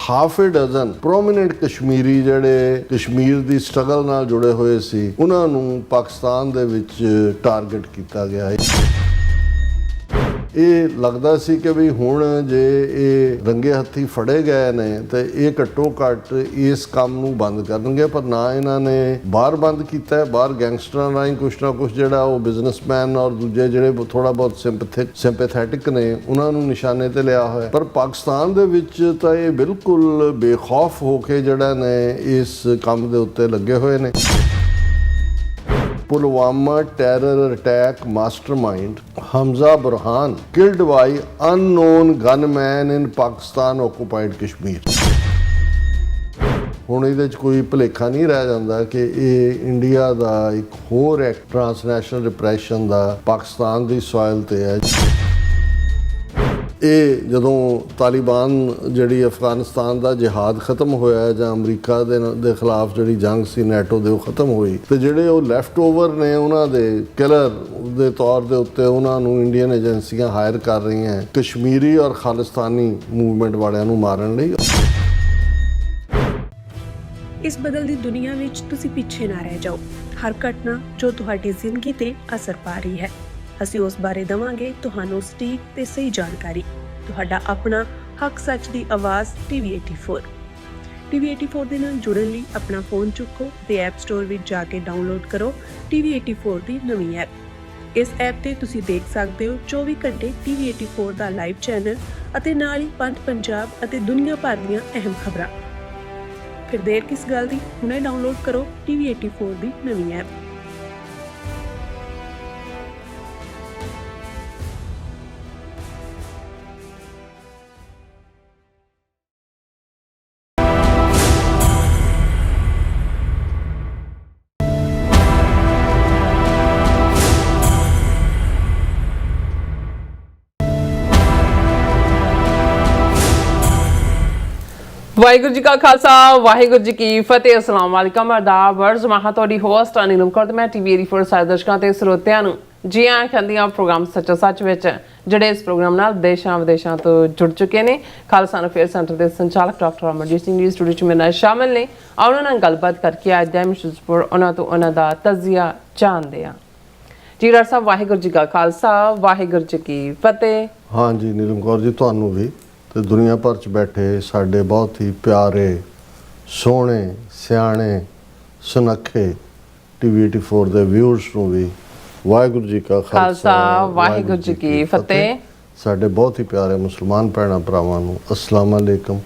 Half ਏ dozen prominent Kashmiri ਜਿਹੜੇ ਕਸ਼ਮੀਰ ਦੀ struggle ਨਾਲ ਜੁੜੇ ਹੋਏ ਸੀ ਉਹਨਾਂ ਨੂੰ ਪਾਕਿਸਤਾਨ ਦੇ ਵਿੱਚ ਟਾਰਗੇਟ ਕੀਤਾ ਗਿਆ ਹੈ। ਇਹ ਲੱਗਦਾ ਸੀ ਕਿ ਵੀ ਹੁਣ ਜੇ ਇਹ ਰੰਗੇ ਹੱਥੀ ਫੜੇ ਗਏ ਨੇ ਤੇ ਇਹ ਘੱਟੋ ਘੱਟ ਇਸ ਕੰਮ ਨੂੰ ਬੰਦ ਕਰਨਗੇ, ਪਰ ਨਾ ਇਹਨਾਂ ਨੇ ਬਾਹਰ ਬੰਦ ਕੀਤਾ। ਬਾਹਰ ਗੈਂਗਸਟਰਾਂ ਰਾਹੀਂ ਕੁਛ ਨਾ ਕੁਛ ਜਿਹੜਾ ਉਹ ਬਿਜ਼ਨਸਮੈਨ ਔਰ ਦੂਜੇ ਜਿਹੜੇ ਥੋੜਾ ਬਹੁਤ ਸਿੰਪੈਥੈਟਿਕ ਨੇ ਉਹਨਾਂ ਨੂੰ ਨਿਸ਼ਾਨੇ ਤੇ ਲਿਆ ਹੋਇਆ, ਪਰ ਪਾਕਿਸਤਾਨ ਦੇ ਵਿੱਚ ਤਾਂ ਇਹ ਬਿਲਕੁਲ ਬੇਖੌਫ ਹੋ ਕੇ ਜਿਹੜਾ ਨੇ ਇਸ ਕੰਮ ਦੇ ਉੱਤੇ ਲੱਗੇ ਹੋਏ ਨੇ। Pulwama terror attack mastermind Hamza Burhan killed by unknown gunman in Pakistan occupied Kashmir। ਹੁਣ ਇਹਦੇ 'ਚ ਕੋਈ ਭੁਲੇਖਾ ਨਹੀਂ ਰਹਿ ਜਾਂਦਾ ਕਿ ਇਹ ਇੰਡੀਆ ਦਾ ਇੱਕ ਹੋਰ ਐਕਟ ਟ੍ਰਾਂਸਨੈਸ਼ਨਲ ਰਿਪਰੈਸ਼ਨ ਦਾ ਪਾਕਿਸਤਾਨ ਦੀ ਸੋਇਲ ਤੇ ਹੈ। ਇਹ ਜਦੋਂ ਤਾਲਿਬਾਨ ਜਿਹੜੀ ਅਫਗਾਨਿਸਤਾਨ ਦਾ ਜਿਹਾਦ ਖਤਮ ਹੋਇਆ ਜਾਂ ਅਮਰੀਕਾ ਦੇ ਖਿਲਾਫ ਜਿਹੜੀ ਜੰਗ ਸੀ ਨੈਟੋ ਦੇ ਉਹ ਖਤਮ ਹੋਈ ਤੇ ਜਿਹੜੇ ਉਹ ਲੈਫਟ ਓਵਰ ਨੇ ਉਹਨਾਂ ਦੇ ਕਿਲਰ ਦੇ ਤੌਰ ਦੇ ਉੱਤੇ ਉਹਨਾਂ ਨੂੰ ਇੰਡੀਅਨ ਏਜੰਸੀਆਂ ਹਾਇਰ ਕਰ ਰਹੀਆਂ ਕਸ਼ਮੀਰੀ ਔਰ ਖਾਲਿਸਤਾਨੀ ਮੂਵਮੈਂਟ ਵਾਲਿਆਂ ਨੂੰ ਮਾਰਨ ਲਈ। ਇਸ ਬਦਲਦੀ ਦੁਨੀਆ ਵਿੱਚ ਤੁਸੀਂ ਪਿੱਛੇ ਨਾ ਰਹਿ ਜਾਓ। ਹਰ ਘਟਨਾ ਜੋ ਤੁਹਾਡੀ ਜ਼ਿੰਦਗੀ ਤੇ ਅਸਰ ਪਾ ਰਹੀ ਹੈ, ਅਸੀਂ ਉਸ ਬਾਰੇ ਦੇਵਾਂਗੇ ਤੁਹਾਨੂੰ ਸਟੀਕ ਤੇ ਸਹੀ ਜਾਣਕਾਰੀ। ਤੁਹਾਡਾ ਆਪਣਾ ਹੱਕ ਸੱਚ ਦੀ ਆਵਾਜ਼ TV84। TV84 ਦੇ ਨਾਲ ਜੁੜਨ ਲਈ ਆਪਣਾ ਫੋਨ ਚੁੱਕੋ ਤੇ ਐਪ ਸਟੋਰ ਵਿੱਚ ਜਾ ਕੇ ਡਾਊਨਲੋਡ ਕਰੋ TV84 ਦੀ ਨਵੀਂ ਐਪ। ਇਸ ਐਪ ਤੇ ਤੁਸੀਂ ਦੇਖ ਸਕਦੇ ਹੋ 24 ਘੰਟੇ TV84 ਦਾ ਲਾਈਵ ਚੈਨਲ ਅਤੇ ਨਾਲ ਹੀ ਪੰਜ ਪੰਜਾਬ ਅਤੇ ਦੁਨੀਆ ਭਰ ਦੀਆਂ ਅਹਿਮ ਖਬਰਾਂ। ਫਿਰ ਦੇਰ ਕਿਸ ਗੱਲ ਦੀ, ਹੁਣੇ ਡਾਊਨਲੋਡ ਕਰੋ TV84 ਦੀ ਨਵੀਂ ਐਪ। ਵਾਹਿਗੁਰੂ ਜੀ ਕਾ ਖਾਲਸਾ ਵਾਹਿਗੁਰੂ ਜੀ ਕੀ ਫਤਿਹ। ਅਸਲਾਮ ਵਾਲੇਕਮ ਆਦਾਬ ਵਰਜ਼ ਮੈਂ ਤੁਹਾਡੀ ਹੋਸਟ ਨੀਲਮ ਕੌਰ ਤੇ ਮੈਂ TV84 ਸਾਰੇ ਦਰਸ਼ਕਾਂ ਤੇ ਸਰੋਤਿਆਂ ਨੂੰ ਜੀ ਆਇਆਂ ਕਹਿੰਦੀ ਹਾਂ ਪ੍ਰੋਗਰਾਮ ਸੱਚਾ ਸੱਚ ਵਿੱਚ, ਜਿਹੜੇ ਇਸ ਪ੍ਰੋਗਰਾਮ ਨਾਲ ਦੇਸ਼ਾਂ ਵਿਦੇਸ਼ਾਂ ਤੋਂ ਜੁੜ ਚੁੱਕੇ ਨੇ। ਖਾਲਸਾ ਅਫੇਅਰ ਸੈਂਟਰ ਦੇ ਸੰਚਾਲਕ ਡਾਕਟਰ ਅਮਰਜੀਤ ਸਿੰਘ ਜੀ ਸਟੂਡੀਓ 'ਚ ਮੇਰੇ ਨਾਲ ਸ਼ਾਮਿਲ ਨੇ। ਉਹਨਾਂ ਨਾਲ ਗੱਲਬਾਤ ਕਰਕੇ ਅੱਜ ਦੇ ਮਿਸ਼ੂਰ ਉਹਨਾਂ ਤੋਂ ਉਹਨਾਂ ਦਾ ਤਜ਼ੀਆ ਜਾਣਦੇ ਹਾਂ। ਜੀ ਡਾਕਟਰ ਸਾਹਿਬ ਵਾਹਿਗੁਰੂ ਜੀ ਕਾ ਖਾਲਸਾ ਵਾਹਿਗੁਰੂ ਜੀ ਕੀ ਫਤਿਹ। ਹਾਂ ਜੀ ਨੀਲਮ ਕੌਰ ਜੀ, ਤੁਹਾਨੂੰ ਵੀ ਤੇ ਦੁਨੀਆ ਭਰ 'ਚ ਬੈਠੇ ਸਾਡੇ ਬਹੁਤ ਹੀ ਪਿਆਰੇ ਸੋਹਣੇ ਸਿਆਣੇ ਸੁਨੱਖੇ TV84 ਦੇ ਵਿਊਅਰਸ ਨੂੰ ਵੀ ਵਾਹਿਗੁਰੂ ਜੀ ਕਾ ਖਾਲਸਾ ਵਾਹਿਗੁਰੂ ਜੀ ਕੀ ਫਤਿਹ। ਸਾਡੇ ਬਹੁਤ ਹੀ ਪਿਆਰੇ ਮੁਸਲਮਾਨ ਭੈਣਾਂ ਭਰਾਵਾਂ ਨੂੰ ਅਸਲਾਮ ਅਲੈਕਮ।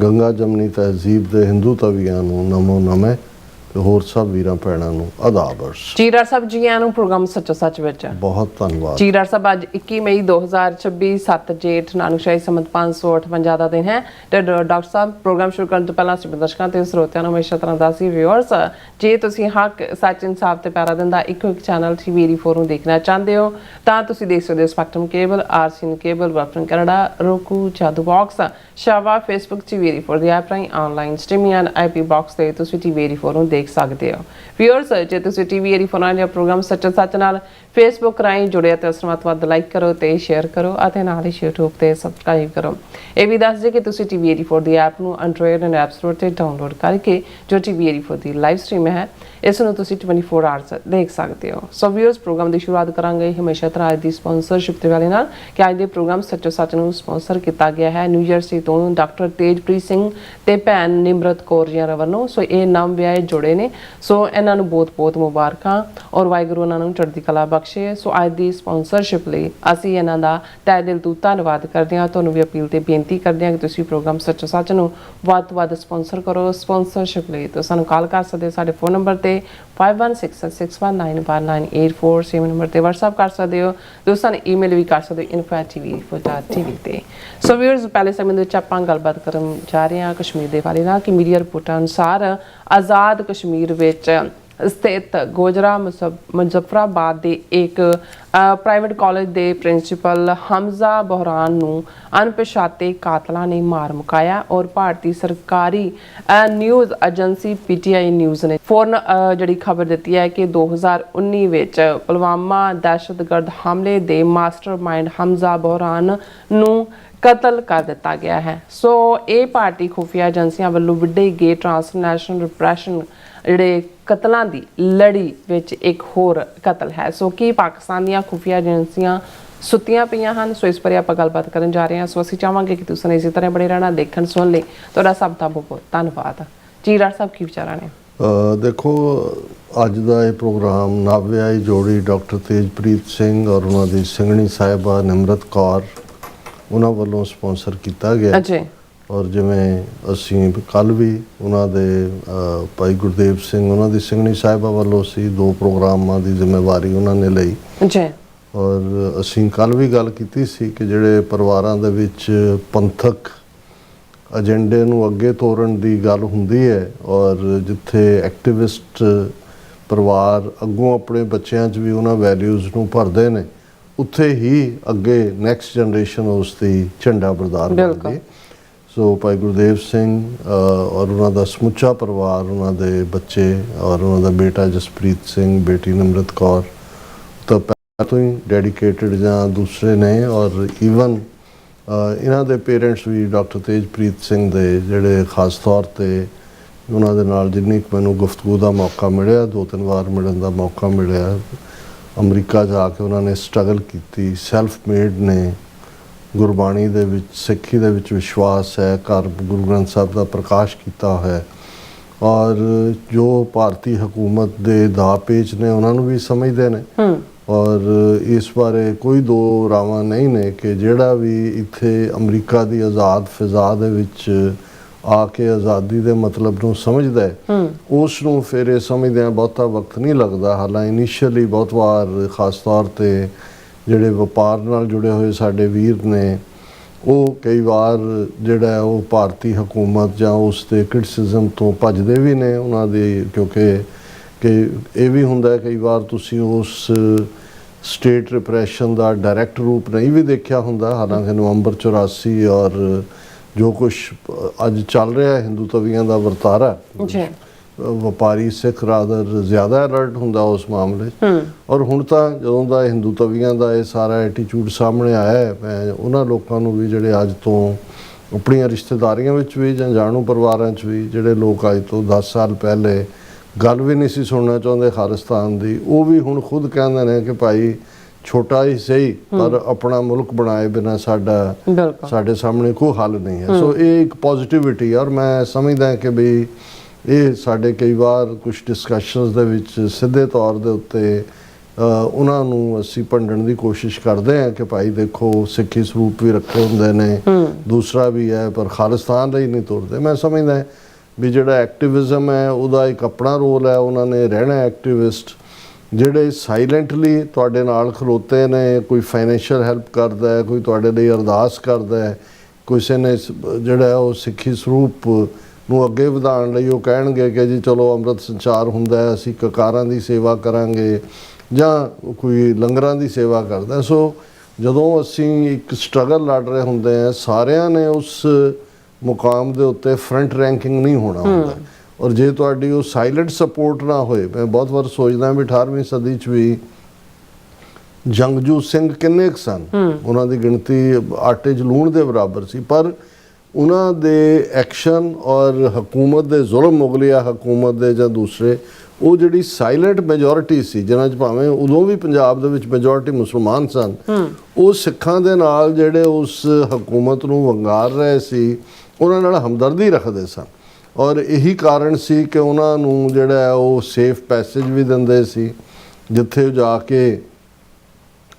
ਗੰਗਾ ਜਮਨੀ ਤਹਿਜ਼ੀਬ ਦੇ ਹਿੰਦੂ ਤਵੀਆਂ ਨੂੰ ਨਮੋ ਨਮੇ ਤੇ ਹੋਰ ਸਭ ਵੀਰਾਂ ਭੈਣਾਂ ਨੂੰ ਆਦਾਬ ਅਰਜ਼। ਜੀ ਡਾਕਟਰ ਸਾਹਿਬ ਜੀ ਆਇਆਂ ਨੂੰ ਪ੍ਰੋਗਰਾਮ ਸੱਚਾ ਸੱਚ ਵਿੱਚ ਬਹੁਤ ਧੰਨਵਾਦ। ਜੀ ਡਾਕਟਰ ਸਾਹਿਬ ਅੱਜ 21 ਮਈ 2026 7 ਜੇਠ ਨਾਨਕਸ਼ਾਹੀ ਸੰਮਤ 558 ਦਾ ਦਿਨ ਹੈ ਤੇ ਡਾਕਟਰ ਸਾਹਿਬ ਪ੍ਰੋਗਰਾਮ ਸ਼ੁਰੂ ਕਰਨ ਤੋਂ ਪਹਿਲਾਂ ਅਸੀਂ ਦਰਸ਼ਕਾਂ ਤੇ ਸਰੋਤਿਆਂ ਨੂੰ ਹਮੇਸ਼ਾ ਤਰ੍ਹਾਂ ਦਾ ਸੀ ਵਿਊਅਰਸ, ਜੇ ਤੁਸੀਂ ਹੱਕ ਸੱਚ ਇਨਸਾਫ ਤੇ ਪਿਆਰਾ ਦਿਨ ਦਾ ਇੱਕੋ ਇੱਕ ਚੈਨਲ TV84 ਨੂੰ ਦੇਖਣਾ ਚਾਹੁੰਦੇ ਹੋ ਤਾਂ ਤੁਸੀਂ ਦੇਖ ਸਕਦੇ ਹੋ ਸਪੈਕਟਰਮ ਕੇਬਲ, ਆਰਸੀਐਨ ਕੇਬਲ, ਵਰਪਨ ਕੈਨੇਡਾ, roku, ਜਾਦੂ ਬਾਕਸ, ਸ਼ਾਵਾ, ਫੇਸਬੁੱਕ TV84 ਦੀ ਐਪ ਰਾਹੀਂ online streaming and IP box ਤੇ ਤੁਸੀਂ TV84 ਨੂੰ ਦੇਖ ਸਕਦੇ ਹੋ। ਵਿਊਅਰਸ, ਜੇ ਤੁਸੀਂ TV84 ਨਾਲ ਪ੍ਰੋਗਰਾਮ ਸੱਚਾ ਸੱਚ ਨਾਲ ਫੇਸਬੁੱਕ ਰਾਹੀਂ ਜੁੜਿਆ ਤੇ ਉਸ ਨੂੰ ਵੱਧ ਲਾਈਕ ਕਰੋ ਤੇ ਸ਼ੇਅਰ ਕਰੋ ਅਤੇ ਨਾਲ ਹੀ YouTube ਤੇ ਸਬਸਕ੍ਰਾਈਬ ਕਰੋ। ਇਹ ਵੀ ਦੱਸ ਦਿਓ ਕਿ ਤੁਸੀਂ TV84 ਦੀ ਐਪ ਨੂੰ ਐਂਡਰੋਇਡ ਐਂਡ ਐਪ ਸਟੋਰ ਤੇ ਡਾਊਨਲੋਡ ਕਰਕੇ ਜੋ TV84 ਦੀ ਲਾਈਵ ਸਟ੍ਰੀਮ ਹੈ ਇਸ ਨੂੰ ਤੁਸੀਂ 24 ਆਵਰਸ ਦੇਖ ਸਕਦੇ ਹੋ। ਸੋ ਵਿਊਅਰਸ, ਪ੍ਰੋਗਰਾਮ ਦੀ ਸ਼ੁਰੂਆਤ ਕਰਾਂਗੇ ਹਮੇਸ਼ਾ ਤਰ੍ਹਾਂ ਦੀ ਸਪਾਂਸਰਸ਼ਿਪ ਦੇ ਵਾਲੇ ਨਾਲ ਕਿ ਅੱਜ ਦੇ ਪ੍ਰੋਗਰਾਮ ਸੱਚੋ ਸੱਚ ਨੂੰ ਸਪਾਂਸਰ ਕੀਤਾ ਗਿਆ ਹੈ ਨਿਊ ਜਰਸੀ ਤੋਂ ਡਾਕਟਰ ਤੇਜਪ੍ਰੀਤ ਸਿੰਘ ਤੇ ਭੈਣ ਨਿਮਰਤ ਕੌਰ ਜੀ ਵੱਲੋਂ। ਸੋ ਇਹ ਨਾਮ ਵਿਆਹੇ ਜੋੜੇ ਨੇ, ਸੋ ਇਹਨਾਂ ਨੂੰ ਬਹੁਤ ਬਹੁਤ ਮੁਬਾਰਕਾਂ ਔਰ ਵਾਹਿਗੁਰੂ ਉਹਨਾਂ ਨੂੰ ਚੜ੍ਹਦੀ ਕਲਾ ਬਖਸ਼ੇ। ਸੋ ਅੱਜ ਦੀ ਸਪਾਂਸਰਸ਼ਿਪ ਲਈ ਅਸੀਂ ਇਹਨਾਂ ਦਾ ਤਹਿ ਦਿਲ ਤੋਂ ਧੰਨਵਾਦ ਕਰਦੇ ਹਾਂ। ਤੁਹਾਨੂੰ ਵੀ ਅਪੀਲ ਤੇ ਬੇਨਤੀ ਕਰਦੇ ਹਾਂ ਕਿ ਤੁਸੀਂ ਪ੍ਰੋਗਰਾਮ ਸੱਚੋ ਸੱਚ ਨੂੰ ਵੱਧ ਤੋਂ ਵੱਧ ਸਪਾਂਸਰ ਕਰੋ। ਸਪਾਂਸਰਸ਼ਿਪ ਲਈ ਤੁਸੀਂ ਸਾਨੂੰ ਕਾਲ ਕਰ ਸਕਦੇ ਹੋ ਸਾਡੇ ਫੋਨ ਨੰਬਰ ਤੇ 5166191984, ਸੇਮ ਨੰਬਰ ਤੇ WhatsApp ਕਰ ਸਕਦੇ ਹੋ। ਦੋਸਤਾਂ ਨੇ ਈਮੇਲ ਵੀ ਕਰ ਸਕਦੇ ਹੋ info@tv4.tv ਤੇ। ਸੋ ਵਿਊਅਰਸ, ਪਹਿਲੇ ਸਮੇਂ ਦੇ ਵਿੱਚ ਆਪਾਂ ਗੱਲਬਾਤ ਕਰਨ ਜਾ ਰਹੇ ਹਾਂ ਕਸ਼ਮੀਰ ਦੇ ਬਾਰੇ ਨਾਲ ਕਿ ਮੀਡੀਆ ਰਿਪੋਰਟਾਂ ਅਨੁਸਾਰ ਆਜ਼ਾਦ ਕਸ਼ਮੀਰ ਵਿੱਚ ਸਥਿਤ ਗੋਜਰਾ ਮੁਜ਼ੱਫਰਾਬਾਦ ਦੇ ਇੱਕ ਪ੍ਰਾਈਵੇਟ ਕਾਲਜ ਦੇ ਪ੍ਰਿੰਸੀਪਲ ਹਮਜ਼ਾ ਬੁਰਹਾਨ ਨੂੰ ਅਣਪਛਾਤੇ ਕਾਤਲਾਂ ਨੇ ਮਾਰ ਮੁਕਾਇਆ ਔਰ ਭਾਰਤੀ ਸਰਕਾਰੀ ਨਿਊਜ਼ ਏਜੰਸੀ PTI ਨਿਊਜ਼ ਨੇ ਫੌਰਨ ਜਿਹੜੀ ਖਬਰ ਦਿੱਤੀ ਹੈ ਕਿ 2019 ਵਿੱਚ ਪੁਲਵਾਮਾ ਦਹਿਸ਼ਤਗਰਦ ਹਮਲੇ ਦੇ ਮਾਸਟਰਮਾਈਂਡ ਹਮਜ਼ਾ ਬੁਰਹਾਨ ਨੂੰ ਕਤਲ ਕਰ ਦਿੱਤਾ ਗਿਆ ਹੈ। ਸੋ ਇਹ ਭਾਰਤੀ ਖੁਫੀਆ ਏਜੰਸੀਆਂ ਵੱਲੋਂ ਵਿੱਢੇ ਗਏ ਟ੍ਰਾਂਸਨੈਸ਼ਨਲ ਰਿਪਰੈਸ਼ਨ ਜਿਹੜੇ ਕਤਲਾਂ ਦੀ ਲੜੀ ਵਿੱਚ ਇੱਕ ਹੋਰ ਕਤਲ ਹੈ। ਸੋ ਕੀ ਪਾਕਿਸਤਾਨ ਦੀਆਂ ਖੁਫੀਆ ਏਜੰਸੀਆਂ ਸੁੱਤੀਆਂ ਪਈਆਂ ਹਨ? ਸੋ ਇਸ ਬਾਰੇ ਆਪਾਂ ਗੱਲਬਾਤ ਕਰਨ ਜਾ ਰਹੇ ਹਾਂ। ਸੋ ਅਸੀਂ ਚਾਹਾਂਗੇ ਕਿ ਤੁਸੀਂ ਇਸੇ ਤਰ੍ਹਾਂ ਬਣੇ ਰਹਿਣਾ, ਦੇਖਣ ਸੁਣ ਲਈ। ਤੁਹਾਡਾ ਸਭ ਦਾ ਬਹੁਤ ਬਹੁਤ ਧੰਨਵਾਦ ਜੀ। ਡਾਕਟਰ ਸਾਹਿਬ ਕੀ ਵਿਚਾਰਾਂ ਨੇ? ਦੇਖੋ, ਅੱਜ ਦਾ ਇਹ ਪ੍ਰੋਗਰਾਮ ਨਾਵਿਆਈ ਜੋੜੀ ਡਾਕਟਰ ਤੇਜਪ੍ਰੀਤ ਸਿੰਘ ਔਰ ਉਹਨਾਂ ਦੀ ਸਿੰਘਣੀ ਸਾਹਿਬਾ ਨਿਮਰਤ ਕੌਰ ਉਹਨਾਂ ਵੱਲੋਂ ਸਪਾਂਸਰ ਕੀਤਾ ਗਿਆ। ਜੀ। ਔਰ ਜਿਵੇਂ ਅਸੀਂ ਕੱਲ੍ਹ ਵੀ ਉਹਨਾਂ ਦੇ ਭਾਈ ਗੁਰਦੇਵ ਸਿੰਘ ਉਹਨਾਂ ਦੀ ਸਿੰਘਣੀ ਸਾਹਿਬਾ ਵੱਲੋਂ ਸੀ 2 ਪ੍ਰੋਗਰਾਮਾਂ ਦੀ ਜ਼ਿੰਮੇਵਾਰੀ ਉਹਨਾਂ ਨੇ ਲਈ ਜੀ। ਔਰ ਅਸੀਂ ਕੱਲ੍ਹ ਵੀ ਗੱਲ ਕੀਤੀ ਸੀ ਕਿ ਜਿਹੜੇ ਪਰਿਵਾਰਾਂ ਦੇ ਵਿੱਚ ਪੰਥਕ ਏਜੰਡੇ ਨੂੰ ਅੱਗੇ ਤੋਰਨ ਦੀ ਗੱਲ ਹੁੰਦੀ ਹੈ ਔਰ ਜਿੱਥੇ ਐਕਟਿਵਿਸਟ ਪਰਿਵਾਰ ਅੱਗੋਂ ਆਪਣੇ ਬੱਚਿਆਂ 'ਚ ਵੀ ਉਹਨਾਂ ਵੈਲਿਊਜ਼ ਨੂੰ ਭਰਦੇ ਨੇ, ਉੱਥੇ ਹੀ ਅੱਗੇ ਨੈਕਸਟ ਜਨਰੇਸ਼ਨ ਉਸ ਦੀ ਝੰਡਾ ਬਰਦਾਰ ਬਣਦੀ। ਸੋ ਭਾਈ ਗੁਰਦੇਵ ਸਿੰਘ ਔਰ ਉਹਨਾਂ ਦਾ ਸਮੁੱਚਾ ਪਰਿਵਾਰ, ਉਹਨਾਂ ਦੇ ਬੱਚੇ ਔਰ ਉਹਨਾਂ ਦਾ ਬੇਟਾ ਜਸਪ੍ਰੀਤ ਸਿੰਘ, ਬੇਟੀ ਨਿਮਰਤ ਕੌਰ ਤਾਂ ਪਹਿਲਾਂ ਤੋਂ ਹੀ ਡੈਡੀਕੇਟਡ ਜਾਂ ਦੂਸਰੇ ਨੇ। ਔਰ ਈਵਨ ਇਹਨਾਂ ਦੇ ਪੇਰੈਂਟਸ ਵੀ ਡਾਕਟਰ ਤੇਜਪ੍ਰੀਤ ਸਿੰਘ ਦੇ ਜਿਹੜੇ ਖਾਸ ਤੌਰ 'ਤੇ ਉਹਨਾਂ ਦੇ ਨਾਲ ਜਿੰਨੀ ਕੁ ਮੈਨੂੰ ਗੁਫ਼ਤਗੂ ਦਾ ਮੌਕਾ ਮਿਲਿਆ, 2-3 ਵਾਰ ਮਿਲਣ ਦਾ ਮੌਕਾ ਮਿਲਿਆ, ਅਮਰੀਕਾ ਜਾ ਕੇ ਉਹਨਾਂ ਨੇ ਸਟਰਗਲ ਕੀਤੀ, ਸੈਲਫ ਮੇਡ ਨੇ, ਗੁਰਬਾਣੀ ਦੇ ਵਿੱਚ ਸਿੱਖੀ ਦੇ ਵਿੱਚ ਵਿਸ਼ਵਾਸ ਹੈ, ਘਰ ਗੁਰੂ ਗ੍ਰੰਥ ਸਾਹਿਬ ਦਾ ਪ੍ਰਕਾਸ਼ ਕੀਤਾ ਹੈ ਔਰ ਜੋ ਭਾਰਤੀ ਹਕੂਮਤ ਦੇ ਦਾਅ ਪੇਚ ਨੇ ਉਹਨਾਂ ਨੂੰ ਵੀ ਸਮਝਦੇ ਨੇ। ਔਰ ਇਸ ਬਾਰੇ ਕੋਈ ਦੋ ਰਾਵਾਂ ਨਹੀਂ ਨੇ ਕਿ ਜਿਹੜਾ ਵੀ ਇੱਥੇ ਅਮਰੀਕਾ ਦੀ ਆਜ਼ਾਦ ਫਿਜ਼ਾ ਦੇ ਵਿੱਚ ਆ ਕੇ ਆਜ਼ਾਦੀ ਦੇ ਮਤਲਬ ਨੂੰ ਸਮਝਦਾ ਹੈ, ਉਸ ਨੂੰ ਫਿਰ ਇਹ ਸਮਝਦਿਆਂ ਬਹੁਤਾ ਵਕਤ ਨਹੀਂ ਲੱਗਦਾ। ਹਾਲਾਂ ਇਨੀਸ਼ੀਅਲੀ ਬਹੁਤ ਵਾਰ ਖਾਸ ਤੌਰ 'ਤੇ ਜਿਹੜੇ ਵਪਾਰ ਨਾਲ ਜੁੜੇ ਹੋਏ ਸਾਡੇ ਵੀਰ ਨੇ, ਉਹ ਕਈ ਵਾਰ ਜਿਹੜਾ ਉਹ ਭਾਰਤੀ ਹਕੂਮਤ ਜਾਂ ਉਸ ਦੇ ਕ੍ਰਿਟਿਸਿਜ਼ਮ ਤੋਂ ਭੱਜਦੇ ਵੀ ਨੇ ਉਹਨਾਂ ਦੀ, ਕਿਉਂਕਿ ਇਹ ਵੀ ਹੁੰਦਾ ਕਈ ਵਾਰ ਤੁਸੀਂ ਉਸ ਸਟੇਟ ਰਿਪਰੈਸ਼ਨ ਦਾ ਡਾਇਰੈਕਟ ਰੂਪ ਨਹੀਂ ਵੀ ਦੇਖਿਆ ਹੁੰਦਾ। ਹਾਲਾਂਕਿ ਨਵੰਬਰ 84 ਔਰ ਜੋ ਕੁਛ ਅੱਜ ਚੱਲ ਰਿਹਾ ਹਿੰਦੂ ਤਵੀਆਂ ਦਾ ਵਰਤਾਰਾ, ਵਪਾਰੀ ਸਿੱਖ ਰਾਦਰ ਜ਼ਿਆਦਾ ਅਲਰਟ ਹੁੰਦਾ ਉਸ ਮਾਮਲੇ 'ਚ। ਔਰ ਹੁਣ ਤਾਂ ਜਦੋਂ ਦਾ ਹਿੰਦੂ ਤਵੀਆਂ ਦਾ ਇਹ ਸਾਰਾ ਐਟੀਟਿਊਡ ਸਾਹਮਣੇ ਆਇਆ ਹੈ, ਮੈਂ ਉਹਨਾਂ ਲੋਕਾਂ ਨੂੰ ਵੀ ਜਿਹੜੇ ਅੱਜ ਤੋਂ ਆਪਣੀਆਂ ਰਿਸ਼ਤੇਦਾਰੀਆਂ ਵਿੱਚ ਵੀ ਜਾਂ ਜਾਣੂ ਪਰਿਵਾਰਾਂ 'ਚ ਵੀ ਜਿਹੜੇ ਲੋਕ ਅੱਜ ਤੋਂ 10 ਸਾਲ ਪਹਿਲੇ ਗੱਲ ਵੀ ਨਹੀਂ ਸੀ ਸੁਣਨਾ ਚਾਹੁੰਦੇ ਖਾਲਿਸਤਾਨ ਦੀ, ਉਹ ਵੀ ਹੁਣ ਖੁਦ ਕਹਿੰਦੇ ਨੇ ਕਿ ਭਾਈ ਛੋਟਾ ਹੀ ਸਹੀ ਪਰ ਆਪਣਾ ਮੁਲਕ ਬਣਾਏ ਬਿਨਾਂ ਸਾਡੇ ਸਾਹਮਣੇ ਕੋਈ ਹੱਲ ਨਹੀਂ ਹੈ। ਸੋ ਇਹ ਇੱਕ ਪੋਜ਼ਿਟਿਵਿਟੀ। ਔਰ ਮੈਂ ਸਮਝਦਾ ਕਿ ਵੀ ਇਹ ਸਾਡੇ ਕਈ ਵਾਰ ਕੁਝ ਡਿਸਕਸ਼ਨਸ ਦੇ ਵਿੱਚ ਸਿੱਧੇ ਤੌਰ ਦੇ ਉੱਤੇ ਉਹਨਾਂ ਨੂੰ ਅਸੀਂ ਭੰਡਣ ਦੀ ਕੋਸ਼ਿਸ਼ ਕਰਦੇ ਹਾਂ ਕਿ ਭਾਈ ਦੇਖੋ ਸਿੱਖੀ ਸਰੂਪ ਵੀ ਰੱਖੇ ਹੁੰਦੇ ਨੇ, ਦੂਸਰਾ ਵੀ ਹੈ, ਪਰ ਖਾਲਿਸਤਾਨ ਲਈ ਨਹੀਂ ਤੁਰਦੇ। ਮੈਂ ਸਮਝਦਾ ਵੀ ਜਿਹੜਾ ਐਕਟਿਵਿਜ਼ਮ ਹੈ ਉਹਦਾ ਇੱਕ ਆਪਣਾ ਰੋਲ ਹੈ, ਉਹਨਾਂ ਨੇ ਰਹਿਣਾ ਐਕਟਿਵਿਸਟ। ਜਿਹੜੇ ਸਾਇਲੈਂਟਲੀ ਤੁਹਾਡੇ ਨਾਲ ਖਲੋਤੇ ਨੇ, ਕੋਈ ਫਾਈਨੈਂਸ਼ੀਅਲ ਹੈਲਪ ਕਰਦਾ ਹੈ, ਕੋਈ ਤੁਹਾਡੇ ਲਈ ਅਰਦਾਸ ਕਰਦਾ ਹੈ, ਕਿਸੇ ਨੇ ਜਿਹੜਾ ਉਹ ਸਿੱਖੀ ਸਰੂਪ ਨੂੰ ਅੱਗੇ ਵਧਾਉਣ ਲਈ ਉਹ ਕਹਿਣਗੇ ਕਿ ਜੀ ਚਲੋ ਅੰਮ੍ਰਿਤ ਸੰਚਾਰ ਹੁੰਦਾ ਹੈ, ਅਸੀਂ ਕਕਾਰਾਂ ਦੀ ਸੇਵਾ ਕਰਾਂਗੇ, ਜਾਂ ਕੋਈ ਲੰਗਰਾਂ ਦੀ ਸੇਵਾ ਕਰਦਾ। ਸੋ ਜਦੋਂ ਅਸੀਂ ਇੱਕ ਸਟਰਗਲ ਲੜ ਰਹੇ ਹੁੰਦੇ ਹਾਂ, ਸਾਰਿਆਂ ਨੇ ਉਸ ਮੁਕਾਮ ਦੇ ਉੱਤੇ ਫਰੰਟ ਰੈਂਕਿੰਗ ਨਹੀਂ ਹੋਣਾ ਹੁੰਦਾ। ਔਰ ਜੇ ਤੁਹਾਡੀ ਉਹ ਸਾਇਲੈਂਟ ਸਪੋਰਟ ਨਾ ਹੋਏ, ਮੈਂ ਬਹੁਤ ਵਾਰ ਸੋਚਦਾ ਵੀ 18ਵੀਂ ਸਦੀ 'ਚ ਵੀ ਜੰਗਜੂ ਸਿੰਘ ਕਿੰਨੇ ਕੁ ਸਨ, ਉਹਨਾਂ ਦੀ ਗਿਣਤੀ ਆਟੇ 'ਚ ਲੂਣ ਦੇ ਬਰਾਬਰ ਸੀ, ਪਰ ਉਹਨਾਂ ਦੇ ਐਕਸ਼ਨ ਔਰ ਹਕੂਮਤ ਦੇ ਜ਼ੁਲਮ, ਮੁਗਲਿਆ ਹਕੂਮਤ ਦੇ ਜਾਂ ਦੂਸਰੇ, ਉਹ ਜਿਹੜੀ ਸਾਇਲੈਂਟ ਮੈਜੋਰਿਟੀ ਸੀ ਜਿਨ੍ਹਾਂ 'ਚ ਭਾਵੇਂ ਉਦੋਂ ਵੀ ਪੰਜਾਬ ਦੇ ਵਿੱਚ ਮੈਜੋਰਿਟੀ ਮੁਸਲਮਾਨ ਸਨ, ਉਹ ਸਿੱਖਾਂ ਦੇ ਨਾਲ ਜਿਹੜੇ ਉਸ ਹਕੂਮਤ ਨੂੰ ਵੰਗਾਰ ਰਹੇ ਸੀ ਉਹਨਾਂ ਨਾਲ ਹਮਦਰਦੀ ਰੱਖਦੇ ਸਨ। ਔਰ ਇਹੀ ਕਾਰਨ ਸੀ ਕਿ ਉਹਨਾਂ ਨੂੰ ਜਿਹੜਾ ਉਹ ਸੇਫ ਪੈਸੇਜ ਵੀ ਦਿੰਦੇ ਸੀ ਜਿੱਥੇ ਜਾ ਕੇ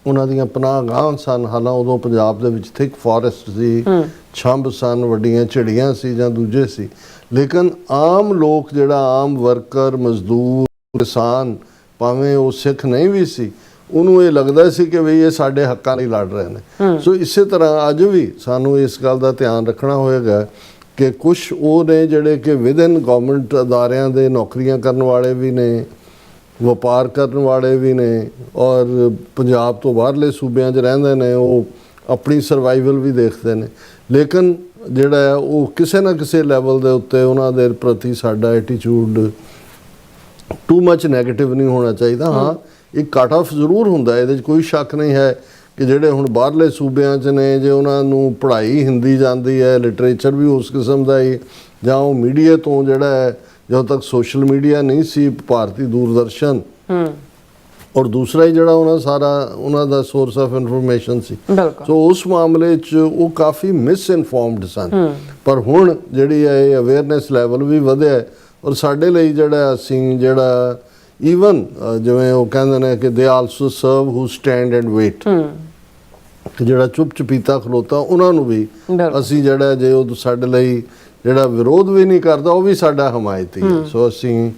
ਉਹਨਾਂ ਦੀਆਂ ਪਨਾਹਗਾਹਾਂ ਸਨ। ਹਾਲਾਂ ਉਦੋਂ ਪੰਜਾਬ ਦੇ ਵਿੱਚ ਥਿਕ ਫੋਰੈਸਟ ਸੀ, ਛੰਭ ਸਨ, ਵੱਡੀਆਂ ਝੜੀਆਂ ਸੀ ਜਾਂ ਦੂਜੇ ਸੀ, ਲੇਕਿਨ ਆਮ ਲੋਕ ਜਿਹੜਾ ਆਮ ਵਰਕਰ, ਮਜ਼ਦੂਰ, ਕਿਸਾਨ, ਭਾਵੇਂ ਉਹ ਸਿੱਖ ਨਹੀਂ ਵੀ ਸੀ, ਉਹਨੂੰ ਇਹ ਲੱਗਦਾ ਸੀ ਕਿ ਵੀ ਇਹ ਸਾਡੇ ਹੱਕਾਂ ਲਈ ਲੜ ਰਹੇ ਨੇ। ਸੋ ਇਸੇ ਤਰ੍ਹਾਂ ਅੱਜ ਵੀ ਸਾਨੂੰ ਇਸ ਗੱਲ ਦਾ ਧਿਆਨ ਰੱਖਣਾ ਹੋਏਗਾ ਕਿ ਕੁਛ ਉਹ ਨੇ ਜਿਹੜੇ ਕਿ ਵਿਦਨ ਗਵਰਨਮੈਂਟ ਅਦਾਰਿਆਂ ਦੇ ਨੌਕਰੀਆਂ ਕਰਨ ਵਾਲੇ ਵੀ ਨੇ, ਵਪਾਰ ਕਰਨ ਵਾਲੇ ਵੀ ਨੇ, ਔਰ ਪੰਜਾਬ ਤੋਂ ਬਾਹਰਲੇ ਸੂਬਿਆਂ 'ਚ ਰਹਿੰਦੇ ਨੇ, ਉਹ ਆਪਣੀ ਸਰਵਾਈਵਲ ਵੀ ਦੇਖਦੇ ਨੇ। ਲੇਕਿਨ ਜਿਹੜਾ ਹੈ ਉਹ ਕਿਸੇ ਨਾ ਕਿਸੇ ਲੈਵਲ ਦੇ ਉੱਤੇ ਉਹਨਾਂ ਦੇ ਪ੍ਰਤੀ ਸਾਡਾ ਐਟੀਟਿਊਡ ਟੂ ਮਚ ਨੈਗੇਟਿਵ ਨਹੀਂ ਹੋਣਾ ਚਾਹੀਦਾ। ਹਾਂ, ਇੱਕ ਕੱਟ ਆਫ ਜ਼ਰੂਰ ਹੁੰਦਾ, ਇਹਦੇ 'ਚ ਕੋਈ ਸ਼ੱਕ ਨਹੀਂ ਹੈ ਕਿ ਜਿਹੜੇ ਹੁਣ ਬਾਹਰਲੇ ਸੂਬਿਆਂ 'ਚ ਨੇ, ਜੇ ਉਹਨਾਂ ਨੂੰ ਪੜ੍ਹਾਈ ਹਿੰਦੀ ਜਾਂਦੀ ਹੈ, ਲਿਟਰੇਚਰ ਵੀ ਉਸ ਕਿਸਮ ਦਾ ਹੀ, ਜਾਂ ਉਹ ਮੀਡੀਆ ਤੋਂ ਜਿਹੜਾ ਹੈ, ਜਦੋਂ ਤੱਕ ਸੋਸ਼ਲ ਮੀਡੀਆ ਨਹੀਂ ਸੀ, ਭਾਰਤੀ ਦੂਰਦਰਸ਼ਨ ਔਰ ਦੂਸਰਾ ਹੀ ਜਿਹੜਾ ਉਹਨਾਂ ਦਾ ਸੋਰਸ ਆਫ ਇਨਫੋਰਮੇਸ਼ਨ ਸੀ। ਸੋ ਉਸ ਮਾਮਲੇ 'ਚ ਉਹ ਕਾਫੀ ਮਿਸਇਨਫੋਰਮਡ ਸਨ। ਪਰ ਹੁਣ ਜਿਹੜੀ ਹੈ ਇਹ ਅਵੇਅਰਨੈਸ ਲੈਵਲ ਵੀ ਵਧਿਆ ਹੈ, ਔਰ ਸਾਡੇ ਲਈ ਜਿਹੜਾ ਅਸੀਂ ਜਿਹੜਾ ਈਵਨ ਜਿਵੇਂ ਉਹ ਕਹਿੰਦੇ ਨੇ ਕਿ they also serve who stand and wait, ਕਿ ਜਿਹੜਾ ਚੁੱਪ ਚਪੀਤਾ ਖਲੋਤਾ ਉਹਨਾਂ ਨੂੰ ਵੀ ਅਸੀਂ ਜਿਹੜਾ ਜੇ ਉਹ ਸਾਡੇ ਲਈ ਜਿਹੜਾ ਵਿਰੋਧ ਵੀ ਨਹੀਂ ਕਰਦਾ ਉਹ ਵੀ ਸਾਡਾ ਹਮਾਇਤੀ ਹੈ। ਸੋ ਅਸੀਂ